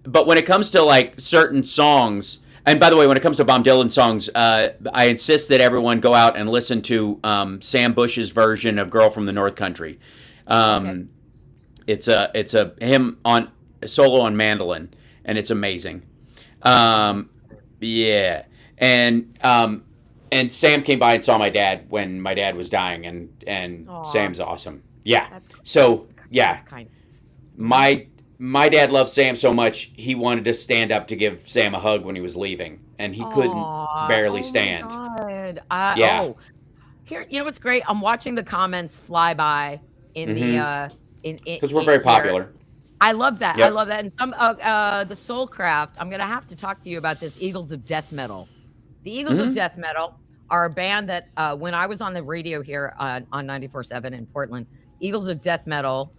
but when it comes to like certain songs, and by the way, when it comes to Bob Dylan songs, I insist that everyone go out and listen to Sam Bush's version of "Girl from the North Country." Okay. Um, it's a him on solo on mandolin, and it's amazing. Um, yeah, and Sam came by and saw my dad when my dad was dying, and Aw, Sam's awesome. Yeah. that's So that's yeah, kindness. Mhm. my dad loved Sam so much he wanted to stand up to give Sam a hug when he was leaving, and he couldn't Aw, barely oh my stand. God. Yeah. Here, what's great? I'm watching the comments fly by in the Mm-hmm. Because we're in very here. popular. I love that. I Yep. love that. And the Soulcraft, I'm gonna have to talk to you about this Eagles of Death Metal. The Eagles of Mm-hmm. Death Metal are a band that when I was on the radio here on 94.7 in Portland, Eagles of Death Metal,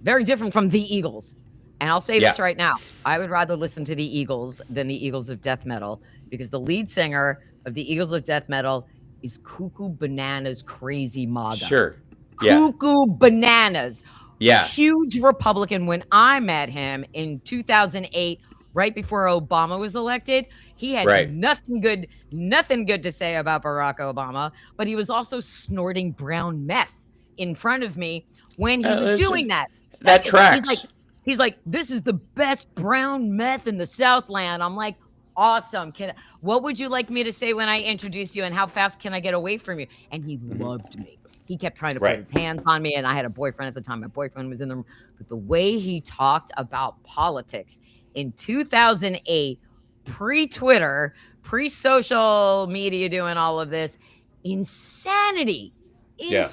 very different from the Eagles. And I'll say Yeah. this right now. I would rather listen to the Eagles than the Eagles of Death Metal because the lead singer of the Eagles of Death Metal is Cuckoo Bananas Crazy MAGA. Sure. Yeah. Cuckoo Bananas. Yeah. Huge Republican. When I met him in 2008, right before Obama was elected, he had Right. nothing good to say about Barack Obama, but he was also snorting brown meth in front of me when he was doing Listen, that. that He's like, tracks. this is the best brown meth in the Southland. I'm like, awesome. What would you like me to say when I introduce you, and how fast can I get away from you? And he Mm-hmm. loved me. He kept trying to put Right. his hands on me, and I had a boyfriend at the time. My boyfriend was in the room, but the way he talked about politics in 2008, pre-Twitter, pre-social media, doing all of this, insanity, Yeah.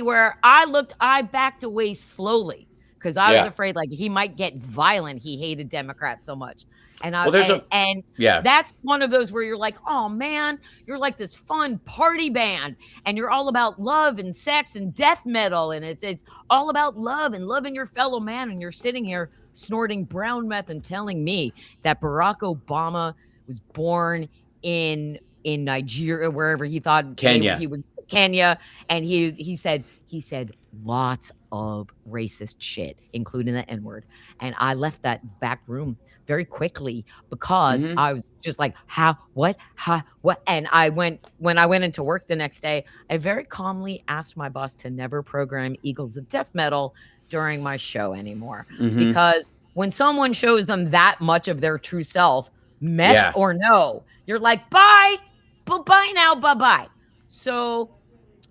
where I backed away slowly because I was Yeah. afraid like he might get violent. He hated Democrats so much. And Well, there's a and yeah. that's one of those where you're like, oh man, you're like this fun party band, and you're all about love and sex and death metal, and it's all about love and loving your fellow man, and you're sitting here snorting brown meth and telling me that Barack Obama was born in Nigeria, wherever he thought Kenya. he was, Kenya, and he said lots of racist shit, including the N-word. And I left that back room very quickly because Mm-hmm. I was just like, what? And when I went into work the next day, I very calmly asked my boss to never program Eagles of Death Metal during my show anymore. Mm-hmm. Because when someone shows them that much of their true self, meth Yeah. or no, you're like, bye now, bye-bye. So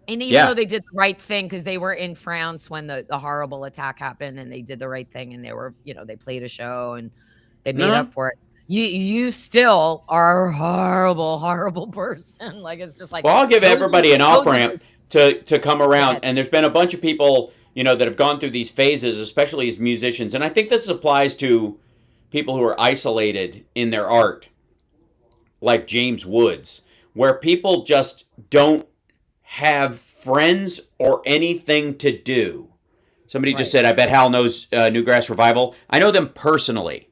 And even though Yeah. they did the right thing because they were in France when the horrible attack happened, and they did the right thing, and they were, they played a show and they made No. up for it. You still are a horrible, horrible person. Like, it's just like Well, I'll give everybody an off those are ramp to come around. dead. And there's been a bunch of people, that have gone through these phases, especially as musicians. And I think this applies to people who are isolated in their art, like James Woods, where people just don't have friends or anything to do. Somebody just Right. said, I bet Hal knows Newgrass Revival. I know them personally.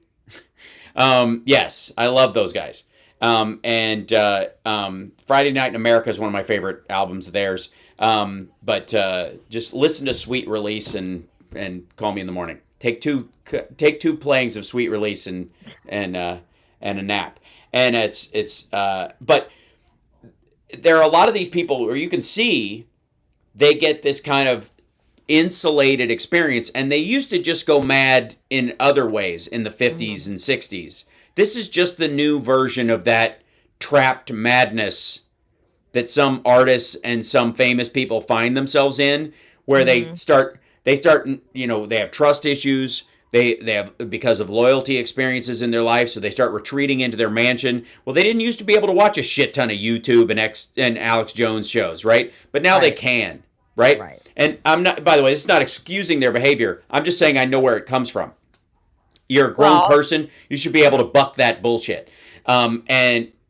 Yes, I love those guys. And Friday Night in America is one of my favorite albums of theirs. But just listen to Sweet Release and call me in the morning. Take two playings of Sweet Release and a nap. And but there are a lot of these people where you can see they get this kind of insulated experience, and they used to just go mad in other ways in the 50s and 60s. This is just the new version of that trapped madness that some artists and some famous people find themselves in, where they start they have trust issues. They have, because of loyalty experiences in their life, so they start retreating into their mansion. Well, they didn't used to be able to watch a shit ton of YouTube and Alex Jones shows, right? But now they Right. can, right? Right. And I'm not, by the way, this is not excusing their behavior. I'm just saying I know where it comes from. You're a grown Well, person. You should be able to buck that bullshit. And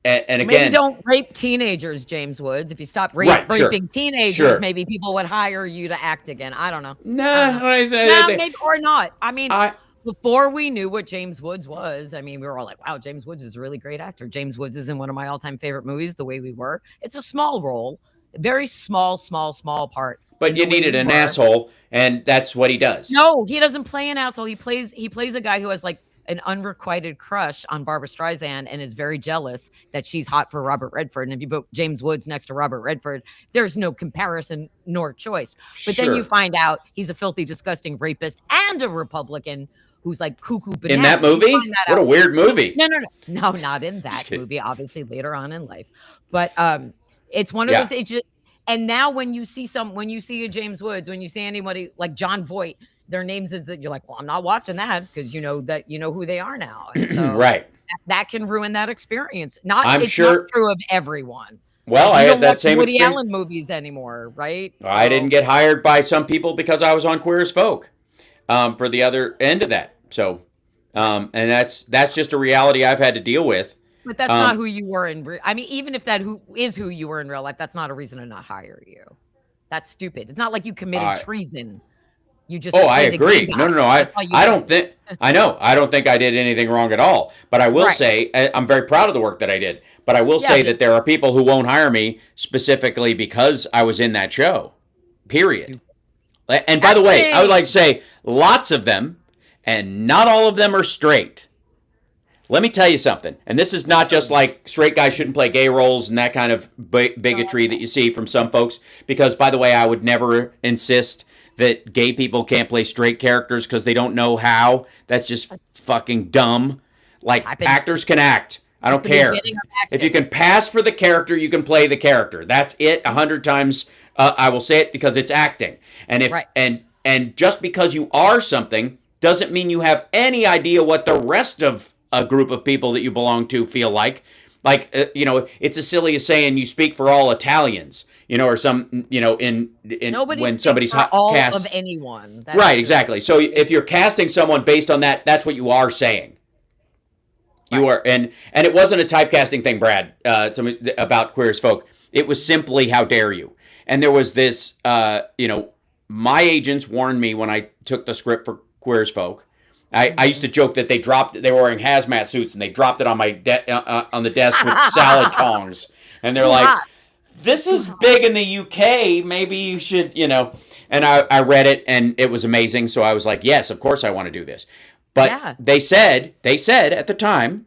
maybe again, don't rape teenagers, James Woods. If you stop right, sure, raping teenagers, sure. maybe people would hire you to act again. I don't know. I don't Nah, know. I say No, they, maybe or not. I mean, I before we knew what James Woods was, I mean, we were all like, wow, James Woods is a really great actor. James Woods is in one of my all-time favorite movies, The Way We Were. It's a small role, very small, small, small part but in you The Way needed We an Were. asshole, and that's what he does. No, he doesn't play an asshole. He plays a guy who has like an unrequited crush on Barbara Streisand and is very jealous that she's hot for Robert Redford. And if you put James Woods next to Robert Redford, there's no comparison nor choice. But then you Sure. find out he's a filthy, disgusting rapist and a Republican who's like cuckoo In that bananas. You movie? find that What a out. weird movie. No, not in that Just kidding. movie. Obviously, later on in life, but it's one of Yeah. those. It just, and now when you see a James Woods, when you see anybody like John Voight, their names is that you're like, well, I'm not watching that because you know who they are now, and so Right. that can ruin that experience. Not I'm It's not sure. true of everyone. Well, Like I you had don't that watch same Woody experience. Allen movies anymore, right? I didn't So, get hired by some people because I was on Queer as Folk, for the other end of that. So, and that's just a reality I've had to deal with. but that's not Um, who you were I mean, even if that who is who you were in real life, that's not a reason to not hire you. That's stupid. It's not like you committed I treason. You just Oh, I played the agree. good No, guy. no, no. That's all you I did. don't think. I know. I don't think I did anything wrong at all. But I will Right. say I'm very proud of the work that I did. But I will Yeah, say but that there are people who won't hire me specifically because I was in that show. Period. stupid. And by the way, I would Acting. like to say lots of them, and not all of them are straight. Let me tell you something. And this is not just like straight guys shouldn't play gay roles and that kind of bigotry that you see from some folks. Because, by the way, I would never insist that gay people can't play straight characters because they don't know how. That's just fucking dumb. Like, I've been actors can act. I don't the care. beginning of If you acting. can pass for the character, you can play the character. That's it. 100 times, I will say it because it's acting. And if Right. and just because you are something doesn't mean you have any idea what the rest of a group of people that you belong to feel like. Like, it's as silly as saying you speak for all Italians, or some, in Nobody when speaks somebody's for all cast. of anyone. That's Right, just exactly. So if you're casting someone based on that, that's what you are saying. You right. are, and it wasn't a typecasting thing, Brad. About Queer as Folk. It was simply, how dare you? And there was this, my agents warned me when I took the script for Queer as Folk. I used to joke that they were wearing hazmat suits and they dropped it on my on the desk with salad tongs, and they're Too like, hot. "This Too is hot. big in the UK. Maybe you should." And I read it and it was amazing. So I was like, "Yes, of course I want to do this." But Yeah. they said at the time,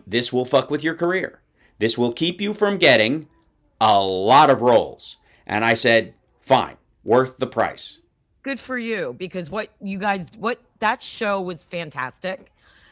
this will fuck with your career. This will keep you from getting a lot of roles. And I said, fine, worth the price. Good for you, because what that show was fantastic.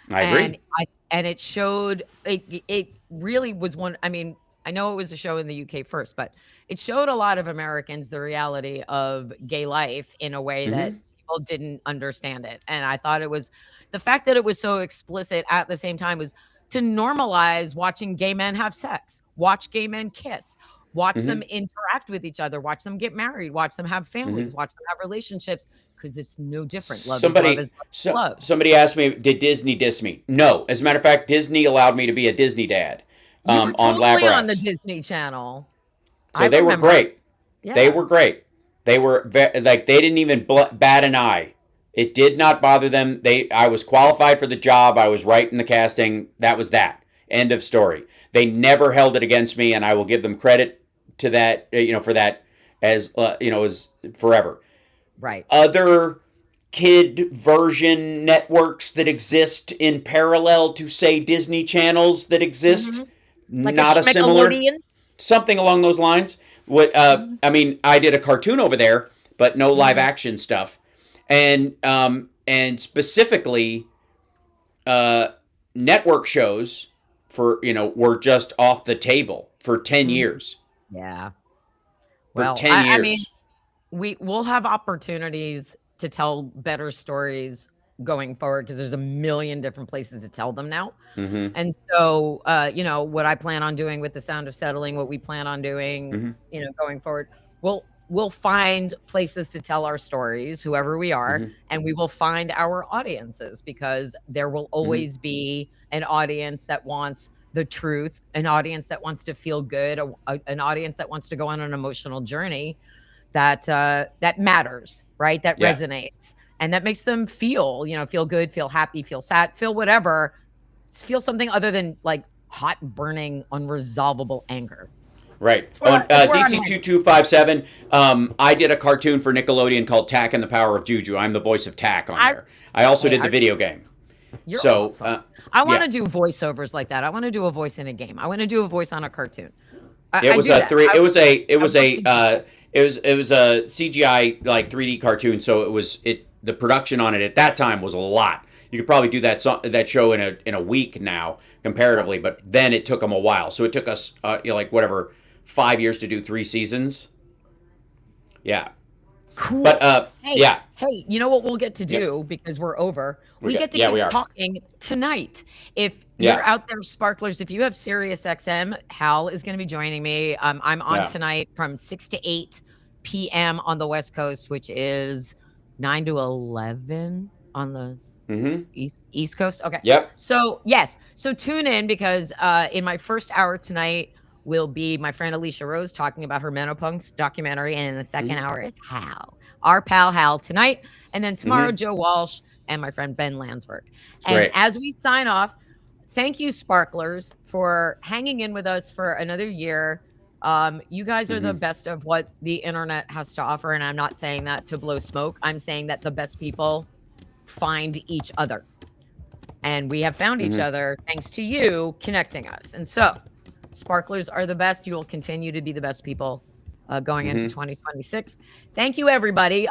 I And agree. it showed it really was one. I mean, I know it was a show in the UK first, but it showed a lot of Americans the reality of gay life in a way that Hmm. people didn't understand it. And I thought it was the fact that it was so explicit at the same time was to normalize watching gay men have sex, watch gay men kiss, watch them Hmm. interact with each other, watch them get married, watch them have families, Hmm. watch them have relationships, because it's no different. Love is love is love is love. Somebody asked me, did Disney diss me? No. As a matter of fact, Disney allowed me to be a Disney dad You were on totally on the Labrats. Disney Channel. I So they were remember. great. They Yeah. were great. They were like they didn't even bat an eye. It did not bother them. I was qualified for the job. I was right in the casting. That was that. End of story. They never held it against me, and I will give them credit to that. For that as as forever. Right. Other kid version networks that exist in parallel to say Disney channels that exist, Mhm. Like a not a similar schmegalodian? something along those lines. What Mhm, I mean, I did a cartoon over there, but no live mhm, action stuff, and specifically, uh, network shows were just off the table for ten mhm. years. Yeah. For Well, ten I mean, years. we'll have opportunities to tell better stories going forward because there's a million different places to tell them now. Mm-hmm. And so, what I plan on doing with The Sound of Settling, what we plan on doing, Mm-hmm. going forward, we'll find places to tell our stories, whoever we are, Mm-hmm. and we will find our audiences because there will Mm-hmm. always be an audience that wants the truth, an audience that wants to feel good, an audience that wants to go on an emotional journey that matters, right? That Yeah. resonates and that makes them feel, feel good, feel happy, feel sad, feel whatever, feel something other than like hot, burning, unresolvable anger. Right. It's On it's where I'm DC headed. 2257, I did a cartoon for Nickelodeon called Tack and the Power of Juju. I'm the voice of Tack on I there. I also Hey, did the video game. you're So, awesome. I want yeah. to do voiceovers like that. I want to do a voice in a game. I want to do a voice on a cartoon. It I was do a that. three. It I was love to a. do that. It was a CGI like 3D cartoon. So the production on it at that time was a lot. You could probably do that show in a week now Yeah. comparatively, but then it took them a while. So it took us like whatever 5 years to do 3 seasons. Yeah, but Cool. Hey, yeah, hey, you know what we'll get to yep. do because we're over? We We got get to yeah we keep are talking tonight. If you're yeah out there, sparklers, if you have Sirius XM, Hal is going to be joining me. I'm on yeah. tonight from 6 to 8 p.m. on the West Coast, which is 9 to 11 on the Mm-hmm. East Coast? Okay. Yep. So, yes. So tune in because, in my first hour tonight will be my friend Alicia Rose talking about her menopause documentary, and in the second Mm-hmm. hour, it's Hal, our pal Hal tonight, and then tomorrow, Mm-hmm. Joe Walsh and my friend Ben Landsberg. And Great. as we sign off, thank you, sparklers, for hanging in with us for another year. You guys are the Mm-hmm. best of what the internet has to offer, and I'm not saying that to blow smoke. I'm saying that the best people find each other. And we have found each Mm-hmm. other thanks to you connecting us. And so, sparklers are the best. You will continue to be the best people going into Mm-hmm. 2026. Thank you, everybody.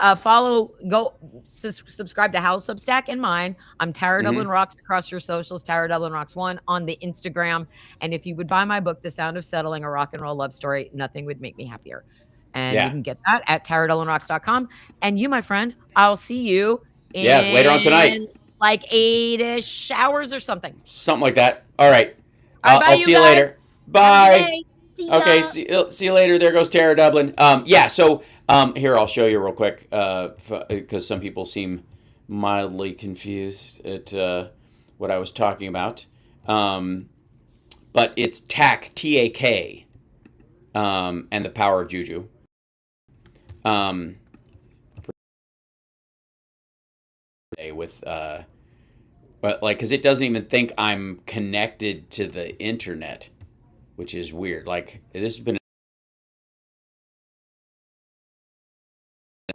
Subscribe to Hal's Substack and mine. I'm Tara Dublin Mm-hmm. Rocks across your socials, Tara Dublin Rocks 1 on the Instagram. And if you would buy my book, The Sound of Settling, a rock and roll love story, nothing would make me happier. And you Yeah. can get that at taradublinrocks.com. And you, my friend, I'll see you Yes. Later on tonight. in like 8-ish hours or something. Something like that. All right. All right, bye, I'll you see you guys. later. Have a good Bye. day. See Okay. ya. See you later. There goes Tara Dublin. Yeah. So here I'll show you real quick because some people seem mildly confused at what I was talking about. But it's TAK, TAK, and the power of Juju. Um, with but like because it doesn't even think I'm connected to the internet, which is weird. Like this has been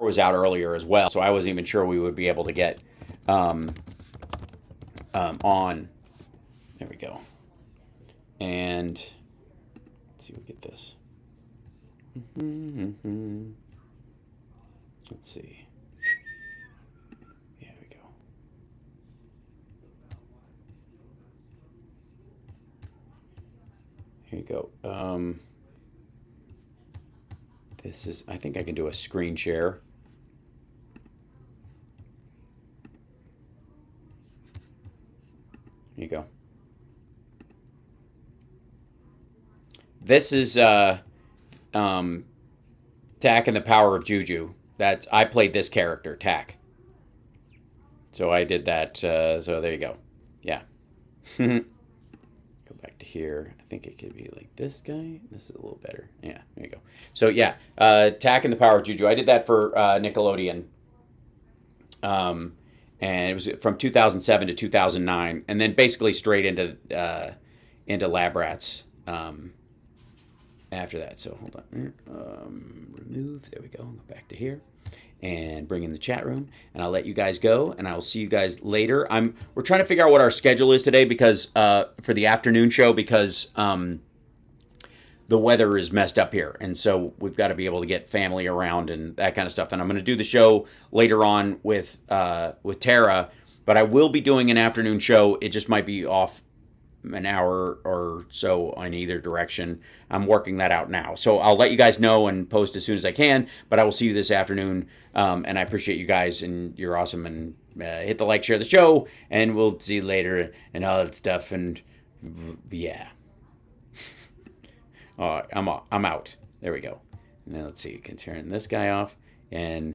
was out earlier as well, so I wasn't even sure we would be able to get um, on. There we go. And let's see, we get this. Let's see. Yeah, we go. Here you go. This is, I think I can do a screen share. Here you go. This is Tak and the Power of Juju. I played this character, Tak. So I did that. So there you go. Yeah. Go back to here. I think it could be like this guy. This is a little better. Yeah, there you go. So yeah, Tak and the Power of Juju. I did that for Nickelodeon. And it was from 2007 to 2009, and then basically straight into Lab Rats after that. So hold on, remove. There we go. Go back to here, and bring in the chat room, and I'll let you guys go, and I will see you guys later. We're trying to figure out what our schedule is today because for the afternoon show because the weather is messed up here, and so we've got to be able to get family around and that kind of stuff. And I'm going to do the show later on with Tara, but I will be doing an afternoon show. It just might be off an hour or so in either direction. I'm working that out now, so I'll let you guys know and post as soon as I can. But I will see you this afternoon, and I appreciate you guys, and you're awesome. And hit the like, share the show, and we'll see you later and all that stuff. And yeah. All right, I'm out. There we go. Now let's see. You can turn this guy off and.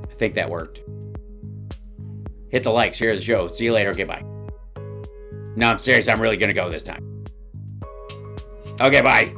I think that worked. Hit the like, share the show. See you later. Okay, bye. No, I'm serious. I'm really going to go this time. Okay, bye.